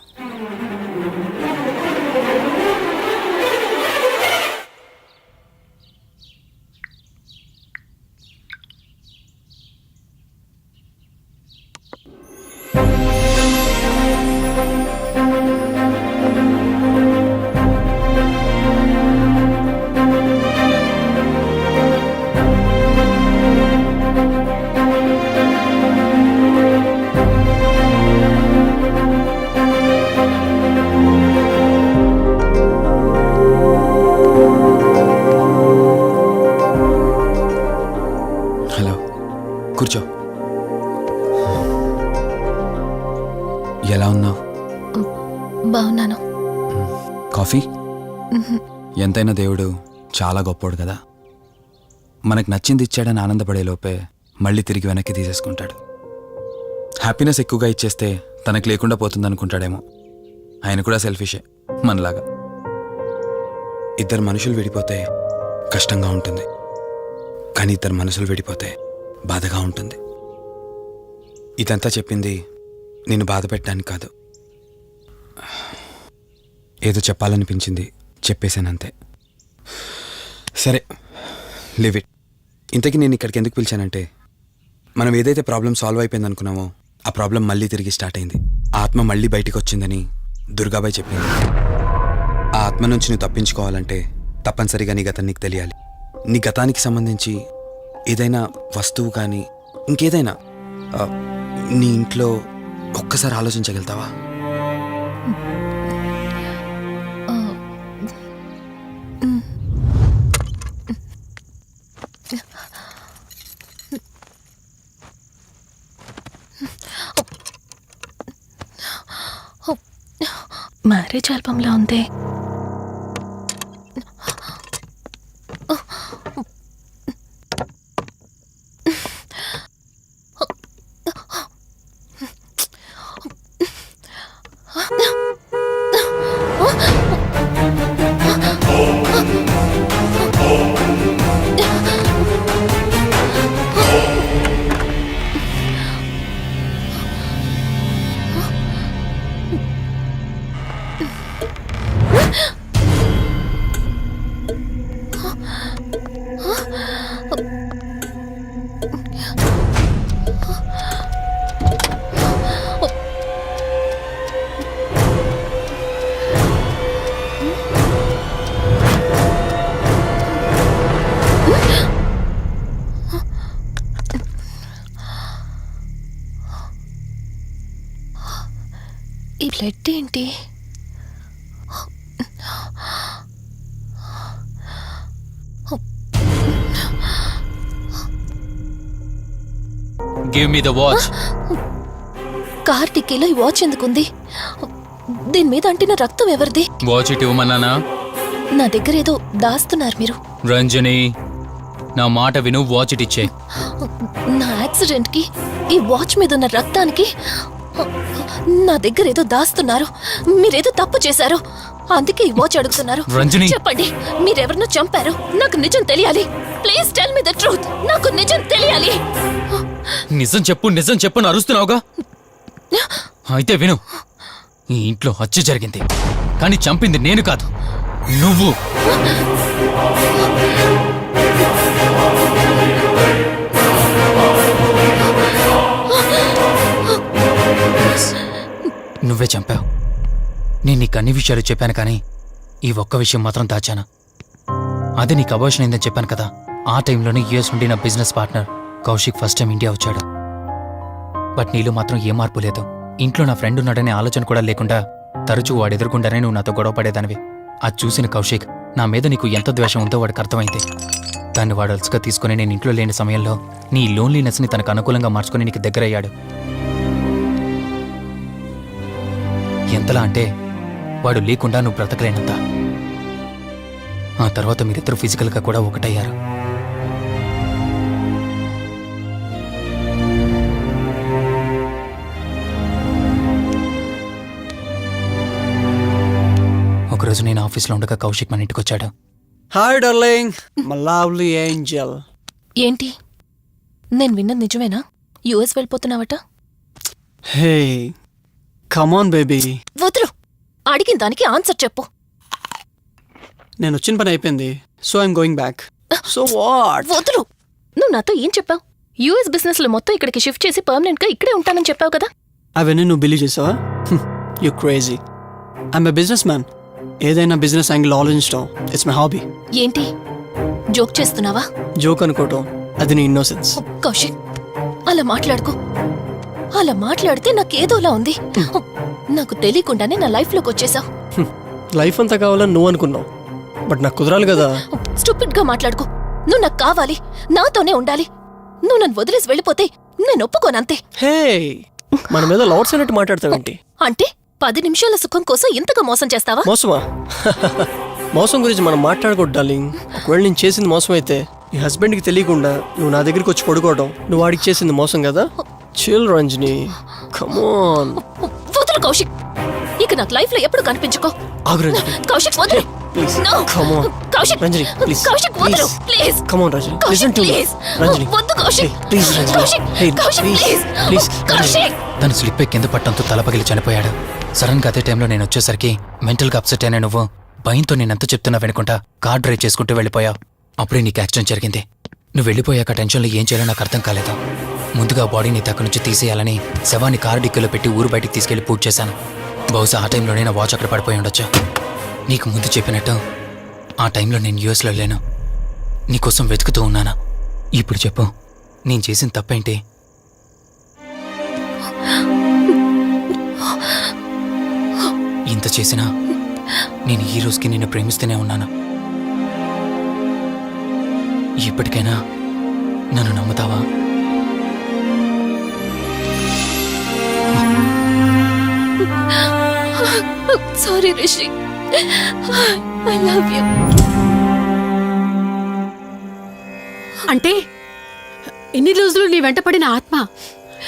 [SPEAKER 2] హలో, కూర్చో. ఎలా ఉన్నావు?
[SPEAKER 4] బాగున్నాను.
[SPEAKER 2] కాఫీ? ఎంతైనా దేవుడు చాలా గొప్పోడు కదా. మనకు నచ్చింది ఇచ్చాడని ఆనందపడే లోపే మళ్ళీ తిరిగి వెనక్కి తీసేసుకుంటాడు. హ్యాపీనెస్ ఎక్కువగా ఇచ్చేస్తే తనకు లేకుండా పోతుందనుకుంటాడేమో. ఆయన కూడా సెల్ఫిషే మనలాగా. ఇద్దరు మనుషులు విడిపోతే కష్టంగా ఉంటుంది, కానీ ఇద్దరు మనసులు విడిపోతే బాధగా ఉంటుంది. ఇదంతా చెప్పింది నిన్ను బాధ పెట్టడానికి కాదు. ఏదో చెప్పాలనిపించింది, చెప్పేశానంతే. సరే, లివ్ ఇట్. ఇంతకీ నేను ఇక్కడికి ఎందుకు పిలిచానంటే, మనం ఏదైతే ప్రాబ్లం సాల్వ్ అయిపోయింది అనుకున్నామో ఆ ప్రాబ్లం మళ్ళీ తిరిగి స్టార్ట్ అయింది. ఆ ఆత్మ మళ్ళీ బయటికి వచ్చిందని దుర్గాబాయ్ చెప్పింది. ఆ ఆత్మ నుంచి నువ్వు తప్పించుకోవాలంటే తప్పనిసరిగా నీ గతం నీకు తెలియాలి. నీ గతానికి సంబంధించి ఏదైనా వస్తువు కానీ ఇంకేదైనా నీ ఇంట్లో ఒక్కసారి ఆలోచించగలుగుతావా?
[SPEAKER 4] మ్యారేజ్ ఆల్బంలా ఉంది. ఈ బ్లడ్ ఏంటి?
[SPEAKER 2] Give me the watch.
[SPEAKER 4] Car టిక్కీలో ఈ వాచ్ ఎందుకుంది? దీని మీద అంటిన రక్తం ఎవరిది?
[SPEAKER 2] వాచ్ ఇటు ఇవ్వమన్నానా?
[SPEAKER 4] నా దగ్గర ఏదో దాస్తున్నారు మీరు.
[SPEAKER 2] రంజని, నా మాట విను, వాచ్ ఇటు ఇచ్చే.
[SPEAKER 4] నా యాక్సిడెంట్ కి, ఈ వాచ్ మీద ఉన్న రక్తానికి నా దగ్గర ఏదో దాస్తున్నారు. మీరేదో తప్పు చేశారు, అందుకే ఈ వాచ్ అడుగుతున్నారు.
[SPEAKER 2] రంజని,
[SPEAKER 4] చెప్పండి, మీరెవరినో చంపారు. నాకు నిజం తెలియాలి. Please tell me the truth. నాకు నిజం తెలియాలి.
[SPEAKER 2] నిజం చెప్పు, నిజం చెప్పు అని అరుస్తున్నావుగా.
[SPEAKER 10] అయితే విను, ఈ ఇంట్లో హత్య జరిగింది, కానీ చంపింది నేను కాదు, నువ్వు. నువ్వే చంపావు. నేను నీకు అన్ని విషయాలు చెప్పాను, కానీ ఈ ఒక్క విషయం మాత్రం దాచాను. అదే నీకు అబార్షన్ అయిందని చెప్పాను కదా. ఆ టైంలోనే యుఎస్ నుండి నా business partner Kaushik first time India వచ్చాడు. బట్ నీలో మాత్రం ఏ మార్పు లేదు. ఇంట్లో నా ఫ్రెండ్ ఉన్నాడనే ఆలోచన కూడా లేకుండా తరచూ వాడు ఎదుర్కొంటానే నువ్వు నాతో గొడవ పడేదానివి. అది చూసిన కౌశిక్ నా మీద నీకు ఎంత ద్వేషం ఉందో వాడికి అర్థమైంది. దాన్ని వాడు అలసుగా తీసుకుని నేను ఇంట్లో లేని సమయంలో నీ లోన్లీనెస్ని తనకు అనుకూలంగా మార్చుకుని నీకు దగ్గరయ్యాడు. ఎంతలా అంటే వాడు లేకుండా నువ్వు బ్రతకలేనంత. ఆ తర్వాత మీరిద్దరు ఫిజికల్గా కూడా ఒకటయ్యారు. ఒకరోజు నేను ఆఫీస్లో ఉండగా కౌశిక్ మన ఇంటికి వచ్చాడు.
[SPEAKER 8] Hi darling, my lovely angel.
[SPEAKER 4] ఏంటి, నేను విన్నది నిజమేనా? యుఎస్ వెళ్ళిపోతున్నావట?
[SPEAKER 8] Hey come on baby.
[SPEAKER 4] వదులు, అడిగిన దానికి ఆన్సర్ చెప్పు.
[SPEAKER 8] నేను వచ్చిన పని అయిపోయింది, so I'm going back. So what?
[SPEAKER 4] వదులు. నువ్వు నాతో ఏం చెప్పావు? యుఎస్ బిజినెస్ లో మొత్తం ఇక్కడికి షిఫ్ట్ చేసి పర్మనెంట్ గా ఇక్కడే ఉంటానని చెప్పావు కదా.
[SPEAKER 8] అవన్నీ నువ్వు బిలీవ్ చేసావా? You crazy. I'm a business man. ఏదైనా బిజినెస్ యాంగిల్ ఆలోచించడం ఇట్స్ మై హాబీ.
[SPEAKER 4] ఏంటి, జోక్ చేస్తున్నావా?
[SPEAKER 8] జోక్ అనుకోవటం అది నీ ఇన్నోసెన్స్.
[SPEAKER 4] కౌశిక్, అలా మాట్లాడుకో. అలా మాట్లాడితే నాకేదోలా ఉంది. నాకు తెలియకుండానే నా లైఫ్ లోకి వచ్చేసావు.
[SPEAKER 8] లైఫ్ అంతా కావాలని నువ్వు అనుకున్నావు, బట్ నాకు కుదరాలి కదా.
[SPEAKER 4] స్టూపిడ్ గా మాట్లాడుకో. నువ్వు నాకు కావాలి, నాతోనే ఉండాలి. నువ్వు నన్ను వదిలేసి వెళ్ళిపోతే నేను ఒప్పుకోనంతే.
[SPEAKER 8] హే, మన మీద లవర్స్ అన్నట్టు మాట్లాడతావేంటి?
[SPEAKER 4] అంటే 10 నిమిషాల సుఖం కోసం ఇంతగా మోసం చేస్తావా?
[SPEAKER 8] మోసమా? మోసం గురించి మనం మాట్లాడకూడదు డార్లింగ్. ఒకవేళ నేను చేసింది మోసం అయితే నీ హస్బెండ్కి తెలియకుండా నువ్వు నా దగ్గరికి వచ్చి పడుకోవడం నువ్వు వాడికి చేసింది మోసం కదా. Chill Ranjani, come on.
[SPEAKER 4] వదులు కౌశిక్, ఇక నాకు లైఫ్ లో ఎప్పుడు కనిపించుకో.
[SPEAKER 8] ఆగు రంజని.
[SPEAKER 4] కౌశిక్ వదులు.
[SPEAKER 8] Please
[SPEAKER 4] No.
[SPEAKER 8] Come on.
[SPEAKER 4] Kaushik,
[SPEAKER 8] Ranjani please.
[SPEAKER 4] Kaushik వదులు please.
[SPEAKER 8] Come on Ranjani,
[SPEAKER 4] Kaushik
[SPEAKER 8] listen to me.
[SPEAKER 4] Please.
[SPEAKER 8] Ranjani
[SPEAKER 4] వద్దు Kaushik.
[SPEAKER 8] Please Ranjani.
[SPEAKER 4] Kaushik,
[SPEAKER 8] hey
[SPEAKER 4] Kaushik
[SPEAKER 8] please
[SPEAKER 4] please.
[SPEAKER 8] Please.
[SPEAKER 4] Kaushik.
[SPEAKER 10] తను స్లిప్ కింద పట్టంతో తల పగిలి చనిపోయాడు. సడన్ గా అదే టైంలో నేను వచ్చేసరికి మెంటల్ గా అప్సెట్ అయినా నువ్వు భయంతో నేనెంత చెప్తున్నా వెనుకుంటా కార్ డ్రైవ్ చేసుకుంటూ వెళ్ళిపోయావు. అప్పుడే నీకు యాక్సిడెంట్ జరిగింది. నువ్వు వెళ్ళిపోయాక టెన్షన్లో ఏం చేయాలో నాకు అర్థం కాలేదు. ముందుగా బాడీని తక్కు నుంచి తీసేయాలని శవాన్ని కారు డిక్కీలో పెట్టి ఊరు బయటికి తీసుకెళ్లి పూజ చేశాను. బహుశా ఆ టైంలోనే నా వాచ్ అక్కడ పడిపోయి ఉండొచ్చు. నీకు ముందు చెప్పినట్టు ఆ టైంలో నేను యూఎస్లో లేను. నీకోసం వెతుకుతూ ఉన్నాను. ఇప్పుడు చెప్పు, నేను చేసిన తప్పేంటి? ఇంత చేసినా నేను ఈ రోజుకి నిన్ను ప్రేమిస్తూనే ఉన్నాను. ఇప్పటికైనా నన్ను నమ్ముతావా?
[SPEAKER 4] Sorry Rishi, I love you.
[SPEAKER 12] అంటే ఇన్ని రోజులు నీ వెంటపడిన ఆత్మ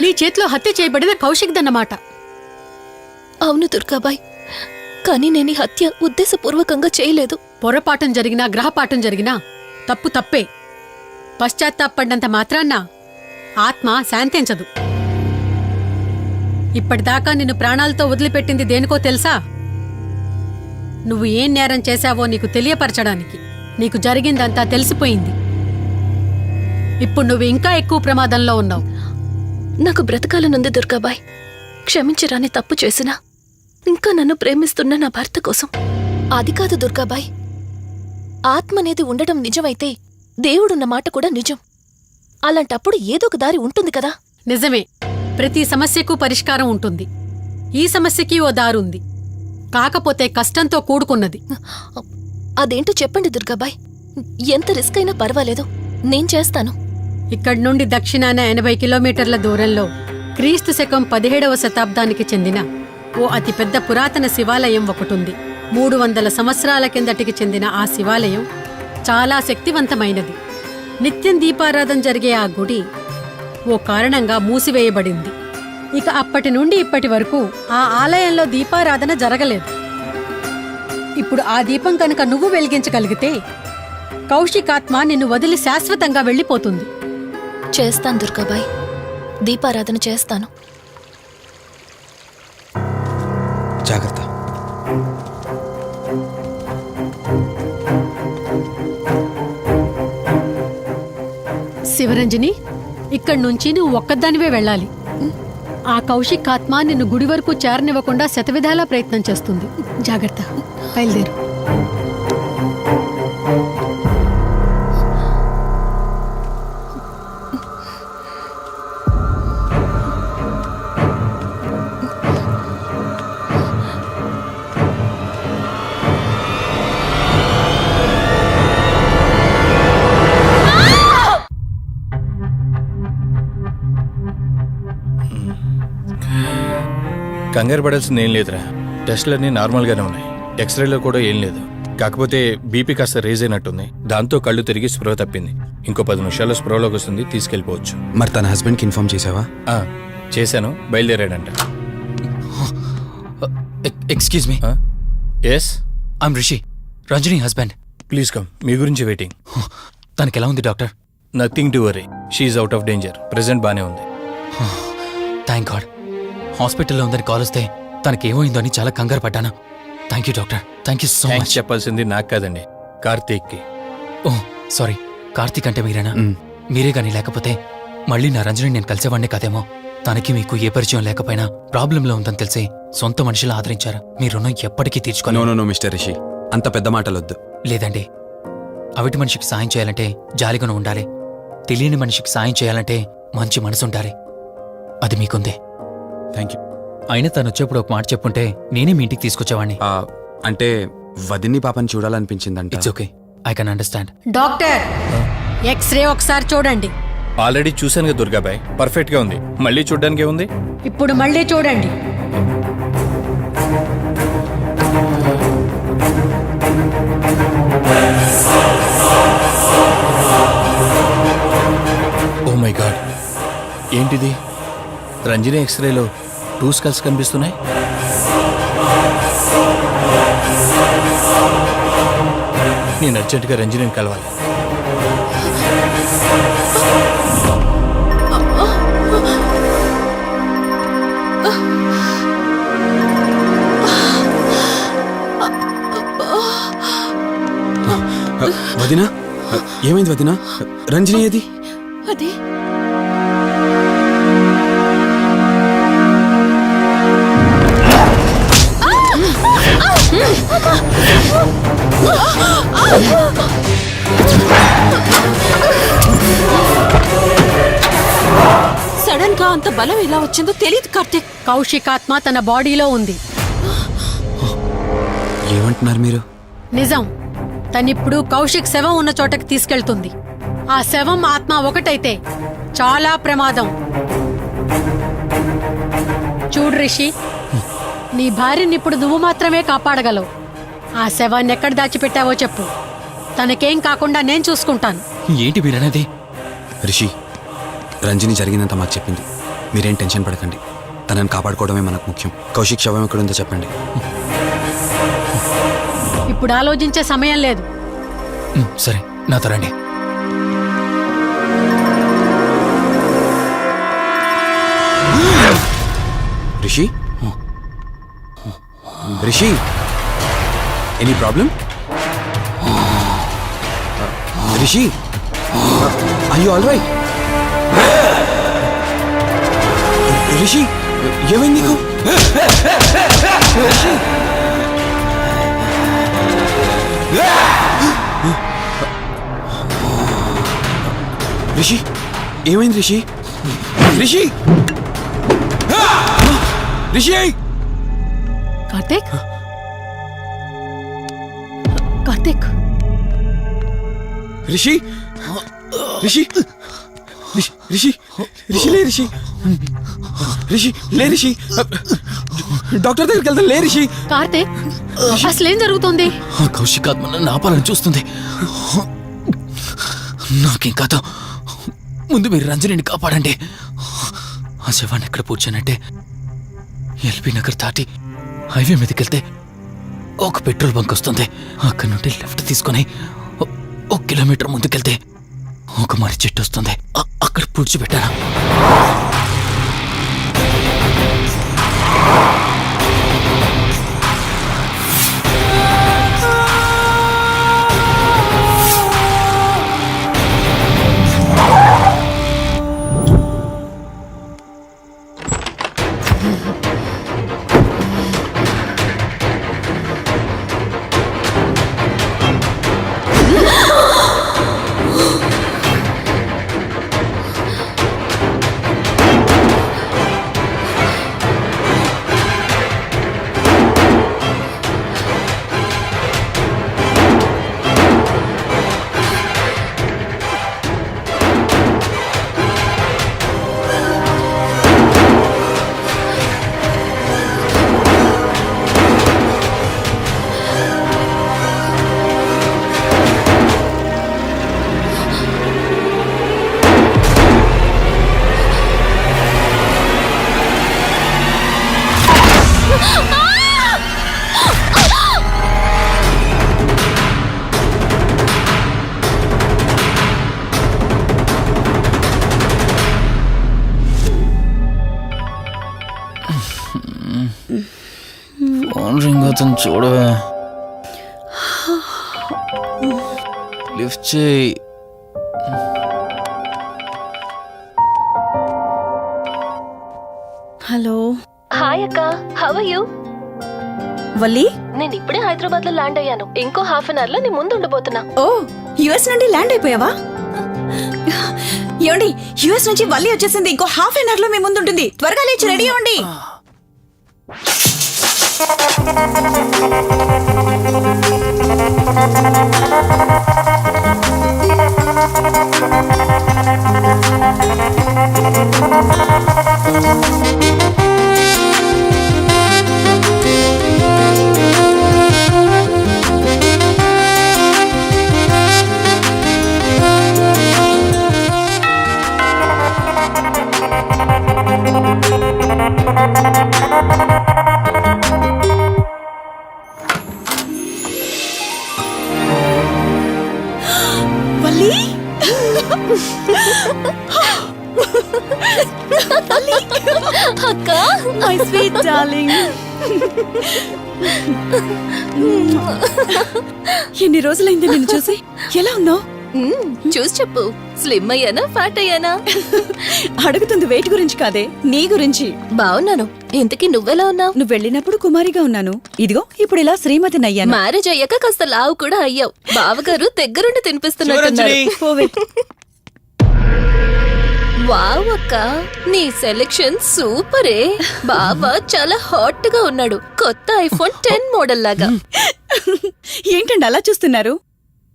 [SPEAKER 12] నీ చేతిలో హత్య చేయబడిన కౌశిక్ దన్నమాట.
[SPEAKER 4] అవును దుర్గాబాయ్, కానీ నేను ఈ హత్య ఉద్దేశపూర్వకంగా చేయలేదు.
[SPEAKER 12] పొరపాఠం జరిగినా గ్రహపాఠం జరిగినా తప్పు తప్పే. పశ్చాత్తాపడినంత మాత్రాన్న ఆత్మ శాంతించదు. ఇప్పటిదాకా నిన్ను ప్రాణాలతో వదిలిపెట్టింది దేనికో తెలుసా? నువ్వు ఏం నేరం చేశావో నీకు తెలియపరచడానికి. నీకు జరిగిందంతా తెలిసిపోయింది. ఇప్పుడు నువ్వు ఇంకా ఎక్కువ ప్రమాదంలో ఉన్నావు.
[SPEAKER 4] నాకు బ్రతకాలనుంది దుర్గాబాయ్. క్షమించరాని తప్పు చేసినా ఇంకా నన్ను ప్రేమిస్తున్న నా భర్త కోసం. అది కాదు దుర్గాబాయ్, ఆత్మ అనేది ఉండడం నిజమైతే దేవుడున్న మాట కూడా నిజం. అలాంటప్పుడు ఏదో ఒక దారి ఉంటుంది కదా.
[SPEAKER 12] నిజమే, ప్రతి సమస్యకు పరిష్కారం ఉంటుంది. ఈ సమస్యకి ఓ దారుంది, కాకపోతే కష్టంతో కూడుకున్నది.
[SPEAKER 4] అదేంటో చెప్పండి దుర్గాబాయ్. ఎంత రిస్క్ అయినా పర్వాలేదు, నేను చేస్తాను.
[SPEAKER 12] ఇక్కడి నుండి దక్షిణాన 80 కిలోమీటర్ల దూరంలో క్రీస్తు శకం 17వ శతాబ్దానికి చెందిన ఓ అతిపెద్ద పురాతన శివాలయం ఒకటుంది. 300 సంవత్సరాల కిందటికి చెందిన ఆ శివాలయం చాలా శక్తివంతమైనది. నిత్యం దీపారాధన జరిగే ఆ గుడి ఓ కారణంగా మూసివేయబడింది. ఇక అప్పటి నుండి ఇప్పటి వరకు ఆ ఆలయంలో దీపారాధన జరగలేదు. ఇప్పుడు ఆ దీపం కనుక నువ్వు వెలిగించగలిగితే కౌశికాత్మ నిన్ను వదిలి శాశ్వతంగా వెళ్ళిపోతుంది.
[SPEAKER 4] చేస్తాను దుర్గాబాయ్, దీపారాధన చేస్తాను.
[SPEAKER 2] జాగ్రత్త.
[SPEAKER 12] శివరంజని, ఇక్కడి నుంచి నువ్వు ఒక్కదానివే వెళ్ళాలి. ఆ కౌశిక్ ఆత్మ నిన్ను గుడి వరకు చేరనివ్వకుండా శతవిధాలా ప్రయత్నం చేస్తుంది. జాగ్రత్త, బయలుదేరు.
[SPEAKER 3] కంగారు పడాల్సింది ఏం లేదురా. టెస్టులన్నీ నార్మల్గానే ఉన్నాయి. ఎక్స్రేలో కూడా ఏం లేదు. కాకపోతే బీపీ కాస్త రేజ్ అయినట్టుంది. దాంతో కళ్ళు తిరిగి స్పృహ తప్పింది. ఇంకో 10 నిమిషాల్లో స్పృహలోకి వస్తుంది, తీసుకెళ్ళిపోవచ్చు.
[SPEAKER 2] మరి తన హస్బెండ్కి ఇన్ఫార్మ్ చేసావా?
[SPEAKER 3] చేశాను, బయలుదేరాడంట.
[SPEAKER 10] Excuse me.
[SPEAKER 3] Yes,
[SPEAKER 10] I'm Rishi, Ranjani husband.
[SPEAKER 3] Please come. మీ గురించి వెయిటింగ్.
[SPEAKER 10] తనకి ఎలా ఉంది doctor?
[SPEAKER 3] Nothing to worry. She's out of danger. Present బానే ఉంది.
[SPEAKER 10] Thank god. హాస్పిటల్లో ఉందని కాల్ వస్తే తనకేమైందో అని చాలా కంగారు పడ్డాను. Thank you doctor. Thank you so much.
[SPEAKER 3] చెప్పాల్సింది నాకు కాదండి, కార్తీక్కి.
[SPEAKER 10] ఓ సారీ, కార్తీక్ అంటే మీరేనా? మీరే గానీ లేకపోతే మళ్ళీ నా రంజని నేను కలిసేవాడినే కాదేమో. తనకి మీకు ఏ పరిచయం లేకపోయినా ప్రాబ్లంలో ఉందని తెలిసి సొంత మనుషులు ఆదరించారు. మీ రుణం ఎప్పటికీ తీర్చుకోను.
[SPEAKER 2] నో మిస్టర్ రిషి, అంత పెద్ద మాటలొద్దు.
[SPEAKER 10] లేదండి, అవిటి మనిషికి సాయం చేయాలంటే జాలిగుణం ఉండాలి. తెలియని మనిషికి సాయం చేయాలంటే మంచి మనసు ఉండాలి. అది మీకుందే.
[SPEAKER 2] Thank you.
[SPEAKER 10] అయినా తను వచ్చేప్పుడు ఒక మాట చెప్పుంటే నేనే మీ ఇంటికి తీసుకొచ్చేవాడిని.
[SPEAKER 2] అంటే వదిన్ని పాపని చూడాలనిపించిందంట.
[SPEAKER 10] It's okay, I can understand.
[SPEAKER 12] Doctor, x-ray ఒకసారి చూడండి.
[SPEAKER 3] ఆల్రెడీ చూశానుగా దుర్గాబాయ్, పర్ఫెక్ట్ గా ఉంది. మళ్ళీ చూడ్డానికి ఏముంది?
[SPEAKER 12] ఇప్పుడు మళ్ళీ చూడండి.
[SPEAKER 3] ఓ మై గాడ్, ఏంటిది? రంజని ఎక్స్రేలో 2 స్కల్స్ కనిపిస్తున్నాయి. నేను అర్జెంటుగా రంజనిని కలవాలి.
[SPEAKER 2] వదినా, ఏమైంది వదినా? రంజని ఏది?
[SPEAKER 7] అది సడన్ గా అంత బలం ఎలా వచ్చిందో తెలియదు కార్తీక్.
[SPEAKER 12] కౌశిక్ ఆత్మ తన బాడీలో ఉంది.
[SPEAKER 2] ఏమంటున్నారు మీరు?
[SPEAKER 12] నిజం. తనిప్పుడు కౌశిక్ శవం ఉన్న చోటకి తీసుకెళ్తుంది. ఆ శవం ఆత్మ ఒకటైతే చాలా ప్రమాదం. చూడు రిషి, నీ భార్యని ఇప్పుడు నువ్వు మాత్రమే కాపాడగలవు. ఆ శవాన్ని ఎక్కడ దాచిపెట్టావో చెప్పు. తనకేం కాకుండా నేను చూసుకుంటాను.
[SPEAKER 10] ఏంటి మీరనేది?
[SPEAKER 2] రిషి, రంజని జరిగినంత మాకు చెప్పింది. మీరేం టెన్షన్ పడకండి. తనని కాపాడుకోవడమే మనకు ముఖ్యం. కౌశిక్ శవం ఎక్కడుందో చెప్పండి.
[SPEAKER 12] ఇప్పుడు ఆలోచించే సమయం లేదు.
[SPEAKER 10] సరే, నాతో రండి.
[SPEAKER 2] Rishi, Rishi, any problem? Rishi, are you all right? Rishi, ఏమైంది నీకు? రిషి, రిషి, ఏమైంది రిషి? రిషి, రిషి!
[SPEAKER 12] కార్తీక్, కార్తీక్,
[SPEAKER 2] రిషి, రిషి, రిషి, రిషి, లే రిషి, రిషి, లే రిషి, డాక్టర్ దగ్గరికి వెళ్తాం. లే రిషి.
[SPEAKER 12] కార్తీక్, అసలేం జరుగుతుంది?
[SPEAKER 10] కౌశిక్ ఆత్మ నన్ను ఆపాలని చూస్తుంది. నాకేం కాదు. ముందు మీరు రంజనిని కాపాడండి. ఆ శవాన్ని ఎక్కడ పూడ్చానంటే ఎల్బీ నగర్ దాటి హైవే మీదకి వెళ్తే ఒక పెట్రోల్ బంక్ వస్తుంది. అక్కడి నుండి లెఫ్ట్ తీసుకొని 1 కిలోమీటర్ ముందుకెళ్తే ఒక మర్రి చెట్టు వస్తుంది. అక్కడ పూడ్చిపెట్టాను. ఫోన్ రింగ్ అవుతుంది చూడవే. లిఫ్ట్ చేయి.
[SPEAKER 12] హలో
[SPEAKER 4] హాయ్ అక్క, హౌ ఆర్ యు?
[SPEAKER 12] వల్లి.
[SPEAKER 4] నేను ఇప్పుడే హైదరాబాద్ లో ల్యాండ్ అయ్యాను. ఇంకో హాఫ్ అన్ అవర్ లో నీ ముందు ఉండబోతున్నా.
[SPEAKER 12] ఓ, యుఎస్ నుండి ల్యాండ్ అయిపోయావా? ఏమండి, యుఎస్ నుంచి వల్లి వచ్చేసింది. ఇంకో హాఫ్ అన్ అవర్ లో మీ ముందు ఉంటుంది. త్వరగా లేచి రెడీ అవ్వండి. వల్లి,
[SPEAKER 4] అక్క,
[SPEAKER 12] మై స్వీట్ డార్లింగ్. ఎన్ని రోజులైంది నిన్ను చూసి. ఎలా ఉన్నావు?
[SPEAKER 4] చూసి చెప్పు. స్లిమ్ అయ్యానా, ఫ్యాట్ అయ్యానా?
[SPEAKER 12] అడుగుతుంది వెయిట్ గురించి కాదే, నీ గురించి.
[SPEAKER 4] బాగున్నాను. ఇంతకీ నువ్వెలా ఉన్నావు?
[SPEAKER 12] నువ్వు వెళ్ళినప్పుడు కుమారిగా ఉన్నాను. ఇదిగో ఇప్పుడు ఇలా శ్రీమతిని అయ్యాను.
[SPEAKER 4] మ్యారేజ్ అయ్యాక కాస్త లావు కూడా అయ్యావు. బావగారు దగ్గరుండి తినిపిస్తున్నట్టున్నారు.
[SPEAKER 12] పోవే.
[SPEAKER 4] వావ్ అక్క, నీ సెలెక్షన్ సూపరే. బావ చాలా హాట్ గా ఉన్నాడు. కొత్త ఐఫోన్ 10 మోడల్ లాగా.
[SPEAKER 12] ఏంటండి అలా చూస్తున్నారు?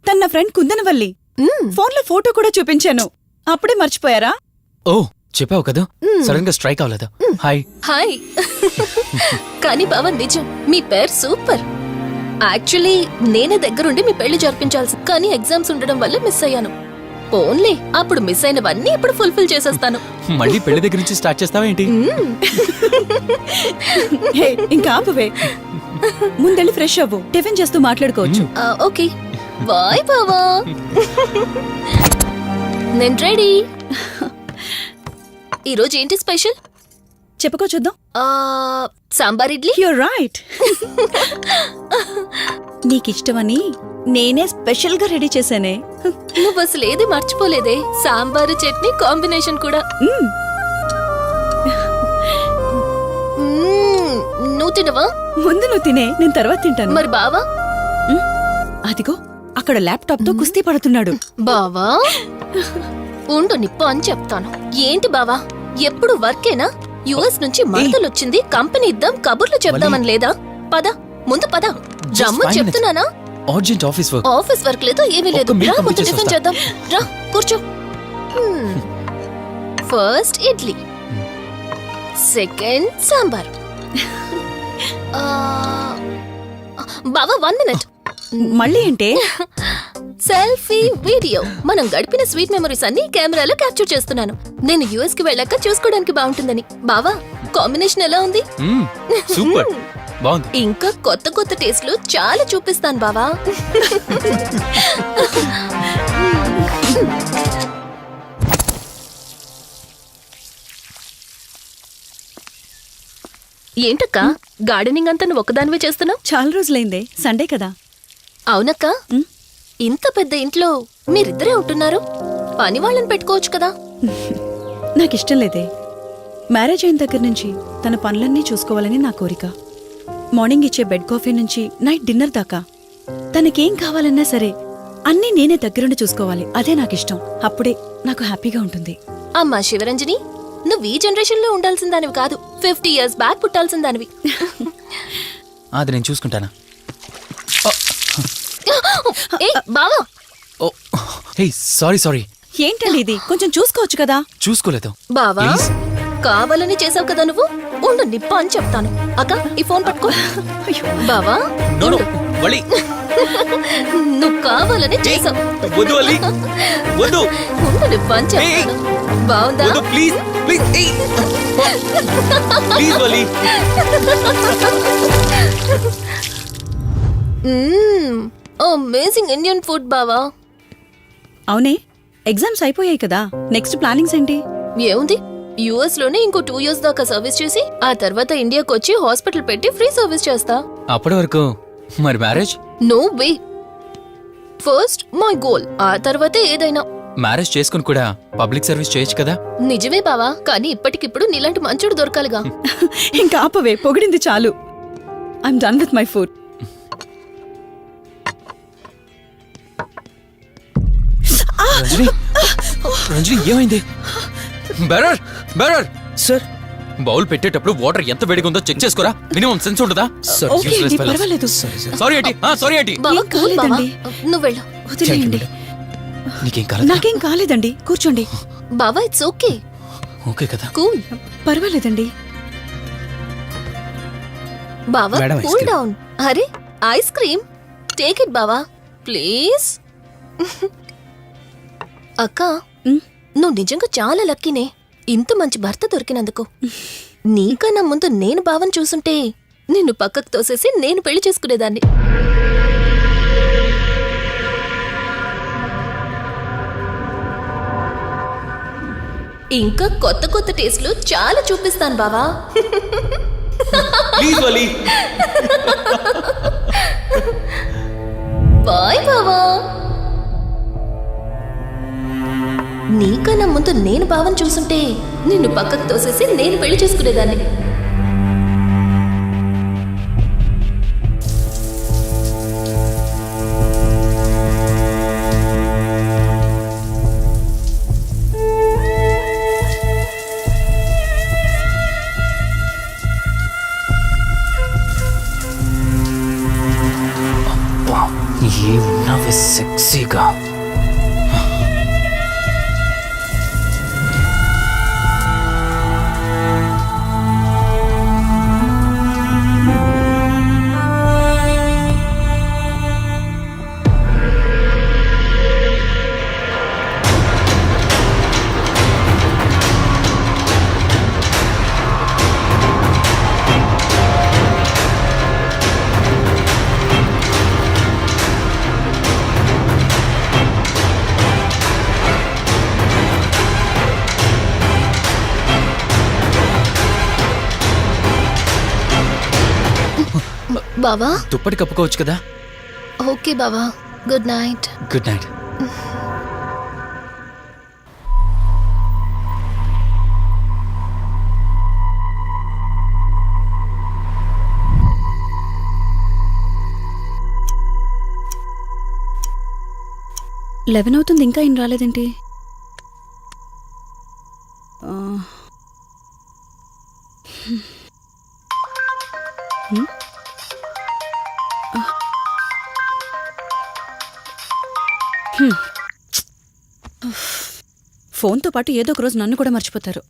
[SPEAKER 12] తన ఫ్రెండ్ కుందనవల్లి. ఫోన్ లో ఫోటో కూడా చూపించాను. అప్పుడే మర్చిపోయారా?
[SPEAKER 10] ఓ, చెప్పావు కదా, సడన్ గా స్ట్రైక్ అవ్వలేదు. హాయ్.
[SPEAKER 4] హాయ్. కానీ బావ నిజం, మీ పేరు సూపర్. యాక్చువల్లీ నేనే దగ్గరుండి మీ పెళ్లి జరిపించాల్సి, కానీ ఎగ్జామ్స్ ఉండడం వల్ల మిస్ అయ్యాను. పోన్లే, అప్పుడు మిస్ అయినవన్నీ ఇప్పుడు ఫుల్ఫిల్ చేసేస్తాను.
[SPEAKER 10] మళ్ళీ పెళ్లి దగ్గర నుంచి స్టార్ట్ చేస్తావా ఏంటి?
[SPEAKER 12] హే, ఇంకా ఆపువే. ముందెళ్ళి ఫ్రెష్ అవ్వు. టిఫిన్ చేస్తూ మాట్లాడుకోవచ్చు.
[SPEAKER 4] ఓకే బాయ్ బావా. నేను రెడీ. ఈరోజు ఏంటి స్పెషల్?
[SPEAKER 12] చెప్పుకో చూద్దాం.
[SPEAKER 4] సాంబార్ ఇడ్లీ.
[SPEAKER 12] You're right. నీకిష్టమని నేనే స్పెషల్ గా రెడీ చేశానే.
[SPEAKER 4] నువ్వు అసలు ఏది మర్చిపోలేదే. సాంబారు చట్నీ కాంబినేషన్ కూడా. నువ్వు తినవా?
[SPEAKER 12] ముందు నువ్వు తినే, నేను తర్వాత తింటాను.
[SPEAKER 4] మరి బావా?
[SPEAKER 12] అదిగో అక్కడ ల్యాప్టాప్ తో కుస్తీ పడుతున్నాడు.
[SPEAKER 4] బావా ఉండు, నిప్పు అని చెప్తాను. ఏంటి బావా, ఎప్పుడు వర్కేనా? యుఎస్ నుంచి మరదలొచ్చింది, కంపెనీ ఇద్దాం, కబుర్లు చెప్దామని లేదా? పద ముందు పద. జమ్ము చెప్తున్నానా?
[SPEAKER 10] Urgent office work.
[SPEAKER 4] Office work లేదు, ఏమీ లేదు. రా ముందు టిఫిన్ చేద్దాం. రా కూర్చో. First idli, second sambar. బావా 1 మినిట్.
[SPEAKER 12] మళ్ళీ అంటే?
[SPEAKER 4] Selfie video. మనం గడిపిన స్వీట్ మెమరీస్ అన్ని కెమెరాలో క్యాప్చర్ చేస్తున్నాను. నేను యుఎస్ కి వెళ్ళాక చూసుకోవడానికి బాగుంటుందని. బావా కాంబినేషన్ ఎలా ఉంది?
[SPEAKER 10] సూపర్, బాగుంది.
[SPEAKER 4] ఇంకా కొత్త కొత్త టేస్ట్లు చాలా చూపిస్తాను బావా. ఏంటక్క, గార్డెనింగ్ అంతా నువ్వు ఒక్కదానివే చేస్తున్నావు?
[SPEAKER 12] చాలా రోజులైందే, సండే కదా.
[SPEAKER 4] అవునక్క, ఇంత పెద్ద ఇంట్లో మీరిద్దరే ఉంటున్నారు. పని వాళ్ళని పెట్టుకోవచ్చు కదా.
[SPEAKER 12] నాకిష్టం లేదే. మ్యారేజ్ అయిన దగ్గర నుంచి తన పనులన్నీ చూసుకోవాలని నా కోరిక. మార్నింగ్ ఇచ్చే బెడ్ కాఫీ నుంచి నైట్ డిన్నర్ దాకా తనకేం కావాలన్నా సరే అన్నీ నేనే దగ్గరుండి చూసుకోవాలి. అదే నాకిష్టం. అప్పుడే నాకు హ్యాపీగా ఉంటుంది.
[SPEAKER 4] అమ్మా శివరంజని, నువ్వు ఈ జనరేషన్ లో ఉండాల్సిన దానివి కాదు, 50 years బ్యాక్ పుట్టాల్సిన దానివి.
[SPEAKER 10] అది నేను చూసుకుంటానా?
[SPEAKER 4] ఏయ్ బావా,
[SPEAKER 10] ఓ హే, సారీ.
[SPEAKER 12] ఏంటండి ఇది? కొంచెం చూసుకోవచ్చు కదా.
[SPEAKER 10] చూసుకోలేదు.
[SPEAKER 4] బావా
[SPEAKER 10] Please.
[SPEAKER 4] కావాలని చేసావు కదా నువ్వు. ఉండు నిప్ప అని చెప్తాను. అక్క ఈ ఫోన్ పట్టుకో. బావా
[SPEAKER 10] నో
[SPEAKER 4] ఉండు.
[SPEAKER 10] వలి,
[SPEAKER 4] నువ్వు కావాలని చేసావు.
[SPEAKER 10] వద్దు వలి, వద్దు.
[SPEAKER 4] ఉండు నిప్ప అని చెప్తాను. బావుందా?
[SPEAKER 10] వద్దు ప్లీజ్ ప్లీజ్ ప్లీజ్ వలి.
[SPEAKER 4] అమేజింగ్ ఇండియన్ ఫుడ్ బావా.
[SPEAKER 12] అవునే, ఎగ్జామ్స్ అయిపోయాయి కదా. నెక్స్ట్ ప్లానింగ్స్ ఏంటి?
[SPEAKER 4] ఏముంది, యుఎస్ లోనే ఇంకో 2 years దాకా సర్వీస్ చేసి ఆ తర్వాత ఇండియాకి వచ్చి హాస్పిటల్ పెట్టి ఫ్రీ సర్వీస్ చేస్తా.
[SPEAKER 10] అప్పటి వరకు మరి marriage?
[SPEAKER 4] No way. First my goal, ఆ తర్వాతే ఏదైనా.
[SPEAKER 10] మ్యారేజ్ చేసుకుని కూడా పబ్లిక్ సర్వీస్ చేయొచ్చు కదా.
[SPEAKER 4] నిజమే బావా, కానీ ఇప్పటికిప్పుడు నీలాంటి మంచుడు దొరకాలిగా.
[SPEAKER 12] ఇంకా ఆపవే, పొగిడింది చాలు. I'm done with my food.
[SPEAKER 10] Ranjani ఏమైంది? బెరర్ బెరర్
[SPEAKER 5] సార్,
[SPEAKER 10] బౌల్ పెట్టేటప్పుడు వాటర్ ఎంత వేడిగా ఉందో చెక్ చేసుకోరా. మినిమం సెన్స్ ఉంటుందా?
[SPEAKER 12] ఓకే అండి, పర్వాలేదు.
[SPEAKER 10] సారీ ఏంటి, సారీ ఏంటి.
[SPEAKER 4] బావా
[SPEAKER 12] ఏం
[SPEAKER 4] కూల్ బావా,
[SPEAKER 12] కాలేదండి.
[SPEAKER 4] నువ్వు వెళ్ళు.
[SPEAKER 12] వదిలేయండి.
[SPEAKER 10] నీకేం కాలేదు?
[SPEAKER 12] నాకేం కాలేదండి, కూర్చోండి.
[SPEAKER 4] బావా ఇట్స్ ఓకే,
[SPEAKER 10] ఓకే కదా.
[SPEAKER 4] కూల్.
[SPEAKER 12] పర్వాలేదండి.
[SPEAKER 4] బావా
[SPEAKER 5] madam, ice
[SPEAKER 4] cool
[SPEAKER 5] cream.
[SPEAKER 4] Down. అరే ఐస్ క్రీమ్, టేక్ ఇట్ బావా ప్లీజ్. అక్క
[SPEAKER 12] ఉమ్.
[SPEAKER 4] నువ్వు నిజంగా చాలా లక్కీనే, ఇంత మంచి భర్త దొరికినందుకు. నీకన్నా ముందు నేను బావని చూసుంటే నిన్ను పక్కకు తోసేసి నేను పెళ్లి చేసుకునేదాన్ని. ఇంకా కొత్త కొత్త టేస్ట్లు చాలా చూపిస్తాను బావా.
[SPEAKER 10] Please Vali.
[SPEAKER 4] బాయ్ బావా. నీకన్నా ముందు నేను బావని చూసుంటే నిన్ను పక్కకు తోసేసి నేను పెళ్లి చేసుకునేదాన్ని.
[SPEAKER 10] ఏమున్నావే సెక్సీగా.
[SPEAKER 4] బావా
[SPEAKER 10] దుప్పటి కప్పుకోవచ్చు కదా.
[SPEAKER 4] ఓకే బావా, good night.
[SPEAKER 10] Good night.
[SPEAKER 12] Eleven అవుతుంది, ఇంకా ఏం రాలేదేంటి? ఫోన్తో పాటు ఏదో ఒక రోజు నన్ను కూడా మర్చిపోతారు.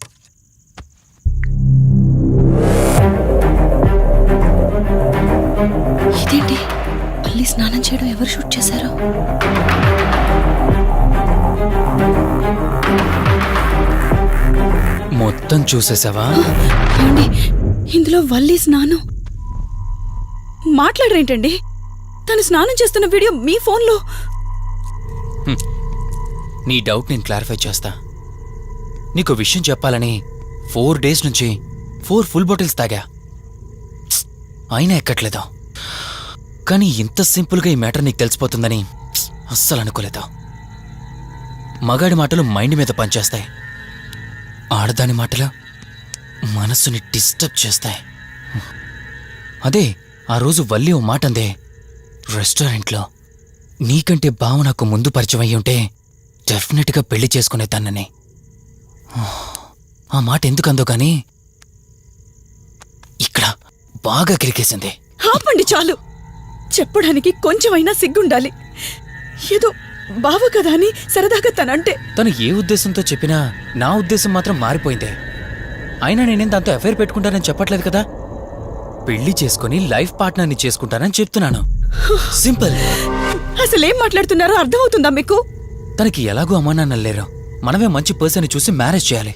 [SPEAKER 12] ఇదేంటి, మళ్ళీ స్నానం చేయడం ఎవరు షూట్ చేశారో?
[SPEAKER 10] మొత్తం చూసేసావా?
[SPEAKER 12] ఏమండి, ఇందులో వల్లి స్నానం మాట్లాడరేంటండి? తను స్నానం చేస్తున్న వీడియో మీ ఫోన్లో.
[SPEAKER 10] నీ డౌట్ నేను క్లారిఫై చేస్తా. నీకు విషయం చెప్పాలని 4 days నుంచి 4 full బాటిల్స్ తాగా, అయినా ఎక్కట్లేదు. కానీ ఇంత సింపుల్గా ఈ మ్యాటర్ నీకు తెలిసిపోతుందని అస్సలు అనుకోలేదు. మగాడి మాటలు మైండ్ మీద పనిచేస్తాయి, ఆడదాని మాటలు మనసుని డిస్టర్బ్ చేస్తాయి. అదే ఆ రోజు వల్లి ఓ మాట అందే రెస్టారెంట్లో, నీకంటే బావ నాకు ముందు పరిచయం అయ్యి ఉంటే డెఫినెట్గా పెళ్లి చేసుకునేదాన్నని. ఆ మాట ఎందుకందో కానీ ఇక్కడ బాగా కిరికేసింది.
[SPEAKER 7] ఆపండి చాలు. చెప్పడానికి కొంచెమైనా సిగ్గుండాలి. ఏదో బావ కదా అని సరదాగా తనంటే.
[SPEAKER 10] తను ఏ ఉద్దేశంతో చెప్పినా నా ఉద్దేశం మాత్రం మారిపోయిందే. అయినా నేనేం దాంతో అఫైర్ పెట్టుకుంటానని చెప్పట్లేదు కదా. పెళ్లి చేసుకుని లైఫ్ పార్ట్నర్ని చేసుకుంటానని చెప్తున్నాను. సింపుల్.
[SPEAKER 7] అసలేం మాట్లాడుతున్నారో అర్థమవుతుందా మీకు?
[SPEAKER 10] తనకి ఎలాగో అమ్మా నాన్న లేరు. మనమే మంచి పర్సన్ చూసి మ్యారేజ్ చేయాలి.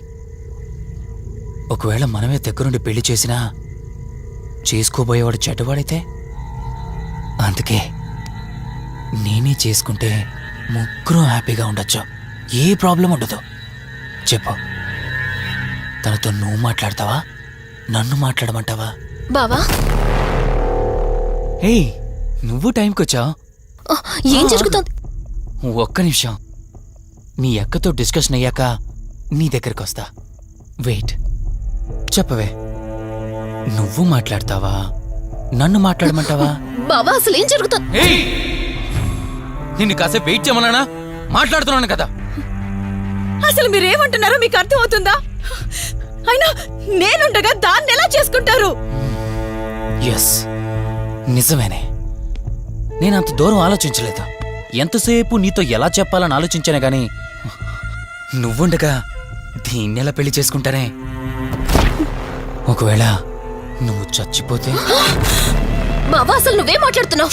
[SPEAKER 10] ఒకవేళ మనమే దగ్గరుండి పెళ్లి చేసినా చేసుకోబోయేవాడు చెడ్డవాడైతే. అందుకే నేనే చేసుకుంటే ముగ్గురు హ్యాపీగా ఉండొచ్చు. ఏ ప్రాబ్లం ఉండదు. చెప్పు, తనతో నువ్వు మాట్లాడతావా, నన్ను మాట్లాడమంటావా?
[SPEAKER 4] బావా,
[SPEAKER 10] హే, నువ్వు టైంకొచ్చావు.
[SPEAKER 4] ఏం జరుగుతోంది?
[SPEAKER 10] ఒక్క నిమిషం. మీ అక్కతో డిస్కషన్ అయ్యాక నీ దగ్గరికి వస్తా. వెయిట్. చెప్పవే, నువ్వు మాట్లాడతావా, నన్ను మాట్లాడమంటావా?
[SPEAKER 4] బావా, అసలు ఏం జరుగుతోంది?
[SPEAKER 10] నిన్ను కాసేపు వెయిట్ చేయమన్నానా? మాట్లాడుతున్నాను కదా.
[SPEAKER 7] అసలు మీరేమంటున్నారో మీకు అర్థమవుతుందా? అయినా నేనుండగా దాన్ని ఎలా చేసుకుంటారు?
[SPEAKER 10] ఎస్, నిజమేనే. నేనంత దూరం ఆలోచించలేదు. ఎంతసేపు నీతో ఎలా చెప్పాలని ఆలోచించానే గాని నువ్వుండగా దీన్నెలా పెళ్లి చేసుకుంటానే? ఒకవేళ నువ్వు చచ్చిపోతే?
[SPEAKER 4] బావా, అసలు నువ్వేం మాట్లాడుతున్నావు?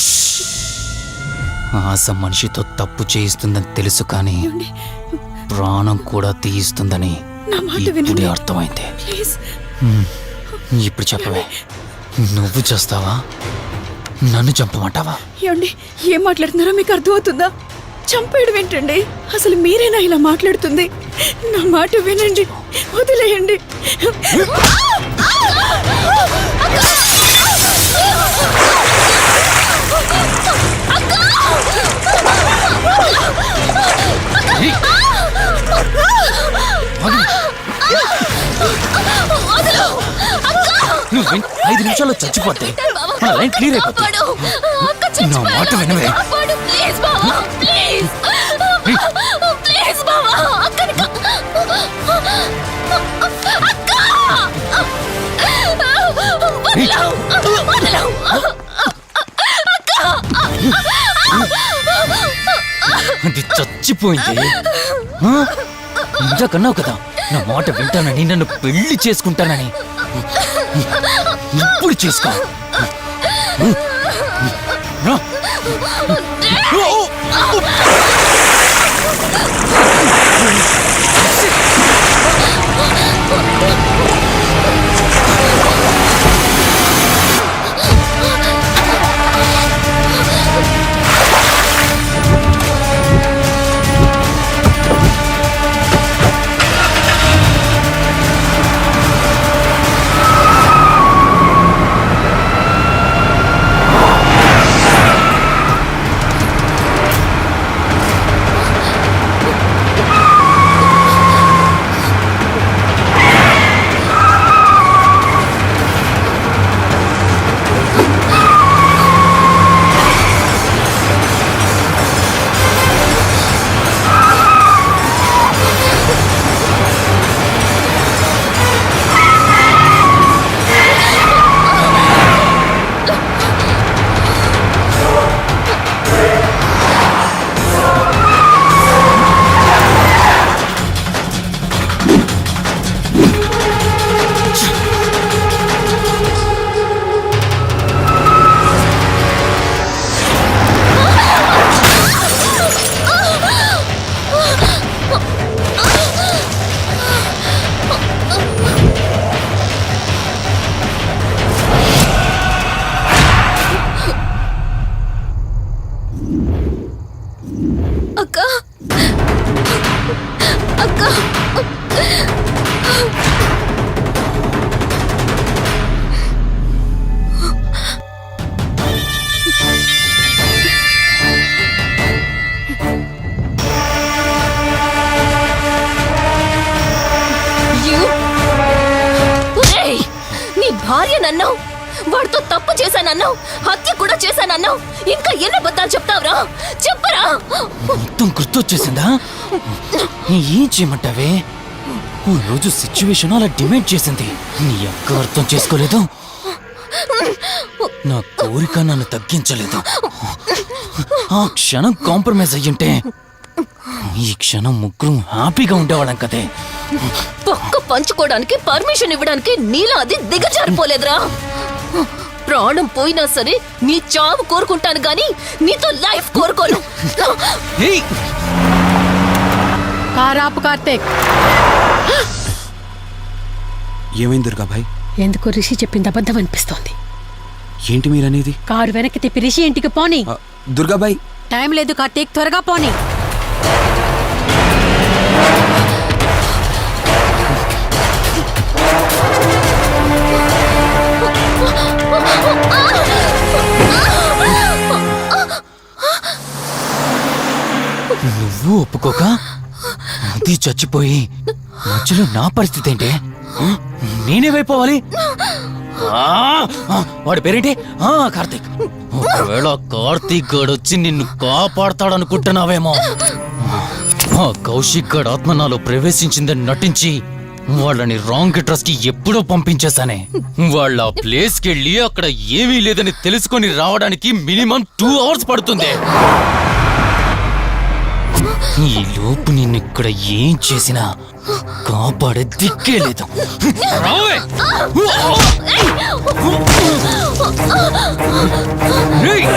[SPEAKER 10] ఆశ మనిషితో తప్పు చేయిస్తుందని తెలుసు, కానీ ప్రాణం కూడా తీయిస్తుందని ఇప్పుడే అర్థమైంది. ఇప్పుడు చెప్పవే, నువ్వు చేస్తావా, నన్ను చంపమంటావా?
[SPEAKER 7] ఏమండి, ఏం మాట్లాడుతున్నారో మీకు అర్థమవుతుందా? చంపేయడం ఏంటండి? అసలు మీరేనా ఇలా మాట్లాడుతుంది? నా మాట వినండి, వదిలేయండి.
[SPEAKER 10] నువ్వు 5 నిమిషాల్లో చచ్చిపోతే నా లైన్ క్లియర్ అయిపోతుంది. నా మాట వినవే. అది చచ్చిపోయింది. ఇందాకన్నావు కదా నా మాట వింటానని, నన్ను పెళ్లి చేసుకుంటానని. ఇప్పుడు చేసుకో.
[SPEAKER 4] భార్యనన్నావు, వాడితో తప్పు చేశానన్నావు, హత్య కూడా చేశానన్నావు. ఇంకా ఎన్ని అబద్ధాలు చెప్తావురా? చెప్పరా.
[SPEAKER 10] మొత్తం గుర్తొచ్చేసిందా? ఏం చేయమంటావే? ఓ రోజు సిచ్యువేషన్ అలా డిమాండ్ చేసింది. నీ అక్క అర్థం చేసుకోలేదు, నా కోరిక నన్ను తగ్గించలేదు. ఆ క్షణం కాంప్రమైజ్ అయ్యుంటే ఈ క్షణం ముగ్గురు హ్యాపీగా ఉండేవాళ్ళం కదే.
[SPEAKER 4] పక్క పంచుకోవడానికి పర్మిషన్ ఇవ్వడానికి నీలో అది దిగజారిపోలేదురా. ప్రాణం పోయినా సరే నీ చావు కోరుకుంటాను గాని నీతో లైఫ్ కోరుకోను.
[SPEAKER 12] కారాపు కార్తీక్.
[SPEAKER 2] ఏమైంది దుర్గాబాయ్?
[SPEAKER 12] ఎందుకు రిషి చెప్పింది అబద్ధం అనిపిస్తోంది.
[SPEAKER 2] ఏంటి మీరనేది?
[SPEAKER 12] కారు వెనక్కి తిప్పి రిషి ఇంటికి పోని.
[SPEAKER 2] దుర్గాబాయ్
[SPEAKER 12] టైం లేదు కార్తీక్, త్వరగా పోని.
[SPEAKER 10] నువ్వు ఒప్పుకోక అది చచ్చిపోయి మధ్యలో నా పరిస్థితి ఏంటి? నేనేమైపోవాలి? వాడి పేరేంటి? కార్తీక్. ఒకవేళ కార్తీక్ గాడు వచ్చి నిన్ను కాపాడతాడనుకుంటున్నావేమో. ఆ కౌశిక్ గాడు ఆత్మ నాలో ప్రవేశించిందని నటించి వాళ్ళని రాంగ్ అడ్రస్ కి ఎప్పుడో పంపించేశానే. వాళ్ళ ప్లేస్ కి వెళ్ళి అక్కడ ఏమీ లేదని తెలుసుకొని రావడానికి మినిమం 2 hours పడుతుంది. ఈ లోపు నిన్ను ఇక్కడ ఏం చేసినా కాపాడే దిక్కే లేదు. రావే! రేయ్!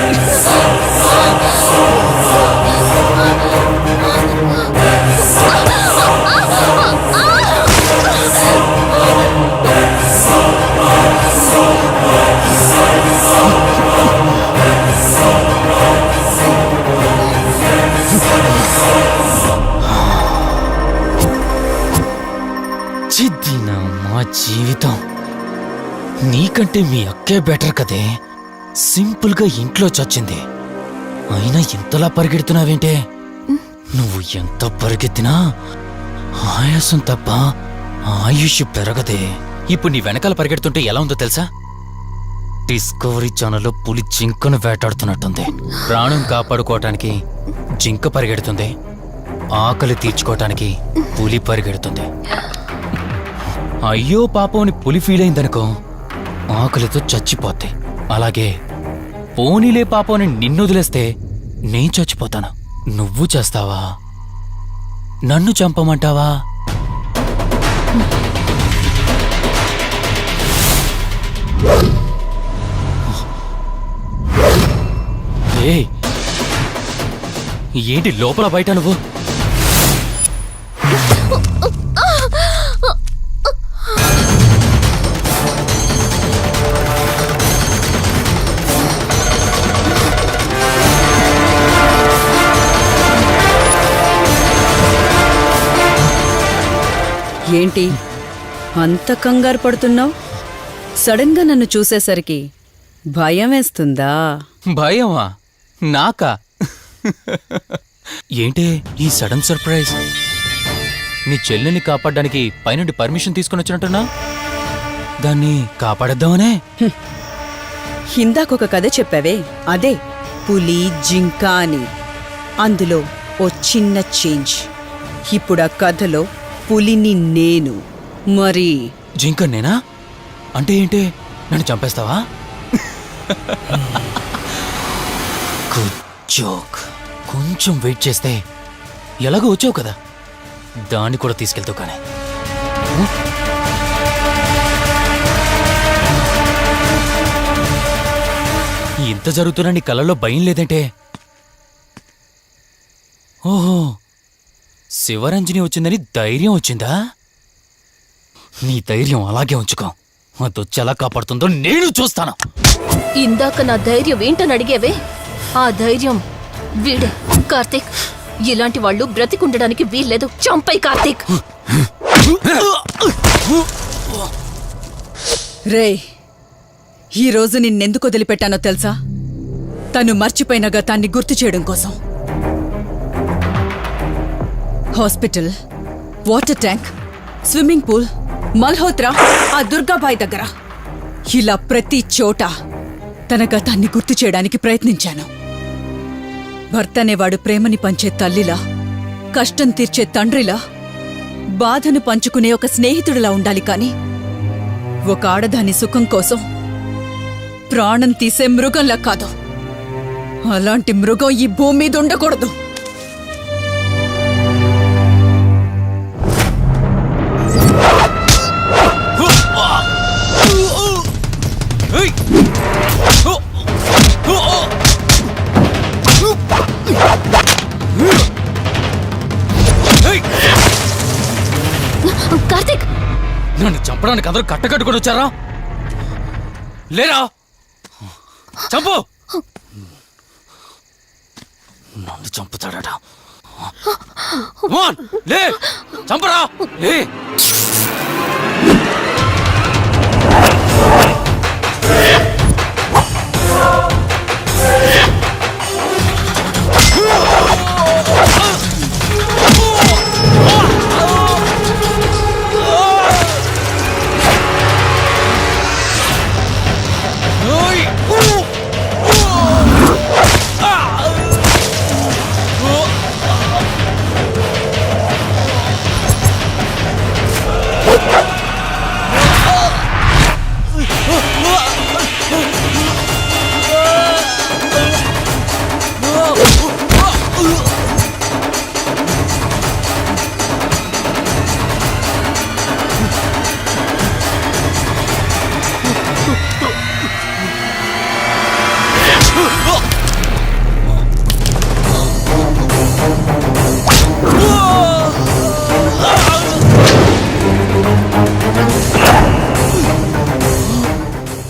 [SPEAKER 10] చిద్దినా మా జీవితం. నీకంటే మీ అక్కే బెటర్ కదే. సింపుల్ గా ఇంట్లో చచ్చింది, అయినా ఇంతలా పరిగెడుతున్నావేంటే? నువ్వు ఎంత పరిగెత్తినా ఆయాసం తప్ప ఆయుష్ పెరగదే. ఇప్పుడు నీ వెనకాల పరిగెడుతుంటే ఎలా ఉందో తెలుసా? డిస్కవరీ ఛానల్లో పులి జింకను వేటాడుతున్నట్టుంది. ప్రాణం కాపాడుకోవటానికి జింక పరిగెడుతుంది, ఆకలి తీర్చుకోవటానికి పులి పరిగెడుతుంది. అయ్యో పాపం అని పులి ఫీల్ అయిందనుకో, ఆకలితో చచ్చిపోద్ది. అలాగే పోనీలే పాపం అని నిన్ను వదిలేస్తే నేను చచ్చిపోతాను. నువ్వు చేస్తావా? నన్ను చంపమంటావా? ఏయ్, ఏంటి లోపల బయట నువ్వు?
[SPEAKER 15] ఏంటి అంత కంగారు పడుతున్నావు? సడన్ గా నన్ను చూసేసరికి భయం వేస్తుందా?
[SPEAKER 10] భయమా? నాకా? ఏంటి ఈ సడన్ సర్ప్రైజ్? నీ చెల్లెల్ని కాపాడడానికి పైనుండి పర్మిషన్ తీసుకుని వచ్చినట్టున్నా? దాన్ని కాపాడేద్దామనే?
[SPEAKER 15] ఇందాకొక కథ చెప్పావే, అదే పులి జింక అని. అందులో ఓ చిన్న చేంజ్. ఇప్పుడు ఆ కథలో పులిని నేను. మరి
[SPEAKER 10] జింక నేనా? అంటే ఏంటి? నన్ను చంపేస్తావా? Good joke. కొంచెం వెయిట్ చేస్తే ఎలాగో వచ్చావు కదా, దాన్ని కూడా తీసుకెళ్తావు. కానీ ఇంత జరుగుతున్నా నీ కళ్ళల్లో భయం లేదంటే? ఓహో, శివరంజని వచ్చిందని ధైర్యం వచ్చిందా? నీ ధైర్యం అలాగే ఉంచుకో. అదొచ్చి ఎలా కాపాడుతుందో నేను చూస్తాను.
[SPEAKER 4] ఇందాక నా ధైర్యం ఏంటని అడిగేవే, ఆ ధైర్యం వీడే. కార్తీక్, ఇలాంటి వాళ్ళు బ్రతికుండడానికి వీల్లేదు. చంపై కార్తీక్.
[SPEAKER 15] రే, ఈరోజు నిన్నెందుకు వదిలిపెట్టానో తెలుసా? తను మర్చిపోయిన గతాన్ని గుర్తు చేయడం కోసం. Hospital, water tank, swimming pool, Malhotra, ఆ దుర్గాబాయ్ దగ్గర ఇలా ప్రతి చోట తన గతాన్ని గుర్తు చేయడానికి ప్రయత్నించాను. భర్త అనేవాడు ప్రేమని పంచే తల్లిలా, కష్టం తీర్చే తండ్రిలా, బాధను పంచుకునే ఒక స్నేహితుడిలా ఉండాలి కాని ఒక ఆడదాని సుఖం కోసం ప్రాణం తీసే మృగంలా కాదు. అలాంటి మృగం ఈ భూమి మీద ఉండకూడదు.
[SPEAKER 4] కార్తీక్,
[SPEAKER 10] నన్ను చంపడానికి అందరూ కట్టకట్టుకుని వచ్చారా? లేరా? చంపు! నన్ను చంపుతాడట. లే, చంపరా! లే!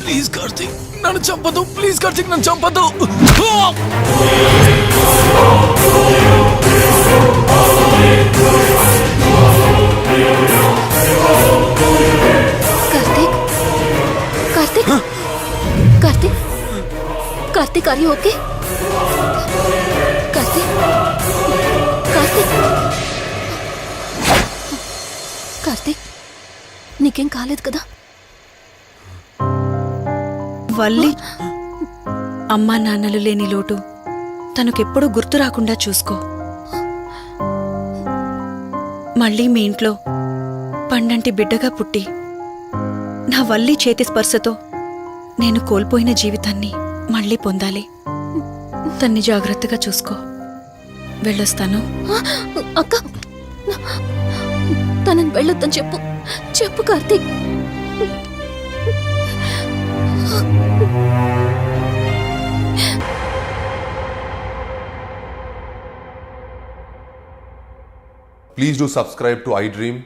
[SPEAKER 10] ప్లీజ్ కార్తీక్, నన్ను చంపదు. ప్లీజ్ కార్తీక్, నన్ను చంపదు.
[SPEAKER 4] Karthik, Karthik, Karthik, Karthik, are you okay? Karthik, Karthik, Karthik, నీకేం కాలేదు కదా?
[SPEAKER 15] వల్లి, అమ్మా నాన్నలు లేని లోటు తనకెప్పుడూ గుర్తు రాకుండా చూసుకో. మళ్ళీ మీ ఇంట్లో పండంటి బిడ్డగా పుట్టి నా వల్లి చేతి స్పర్శతో నేను కోల్పోయిన జీవితాన్ని మళ్ళీ పొందాలి. తన్ని జాగ్రత్తగా చూసుకో. వెళ్ళొస్తాను.
[SPEAKER 4] అక్క, తనని వెళ్ళొద్దని చెప్పు. చెప్పు Karthik.
[SPEAKER 16] Please do subscribe to iDream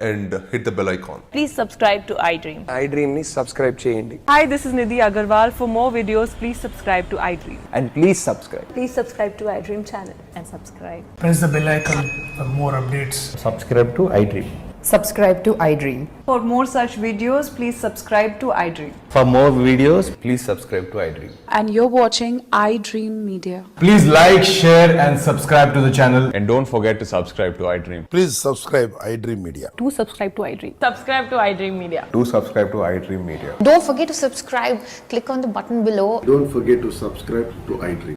[SPEAKER 16] and hit the bell icon.
[SPEAKER 17] Please subscribe to iDream.
[SPEAKER 18] iDream ni subscribe cheyandi.
[SPEAKER 17] Hi, this is Nidhi Agarwal. For more videos, please subscribe to iDream.
[SPEAKER 18] And please subscribe.
[SPEAKER 17] Please subscribe to iDream channel and subscribe.
[SPEAKER 5] Press the bell icon for more updates.
[SPEAKER 18] Subscribe to iDream.
[SPEAKER 17] Subscribe to iDream. For more such videos, please subscribe to iDream.
[SPEAKER 18] For more videos, please subscribe to iDream.
[SPEAKER 17] And you're watching iDream Media.
[SPEAKER 18] Please like, share and subscribe to the channel. And don't forget to subscribe to iDream.
[SPEAKER 13] Please subscribe iDream Media.
[SPEAKER 17] Do subscribe to iDream. Subscribe to iDream Media.
[SPEAKER 18] Do subscribe to iDream Media.
[SPEAKER 11] Don't forget to subscribe. Click on the button below.
[SPEAKER 13] Don't forget to subscribe to iDream.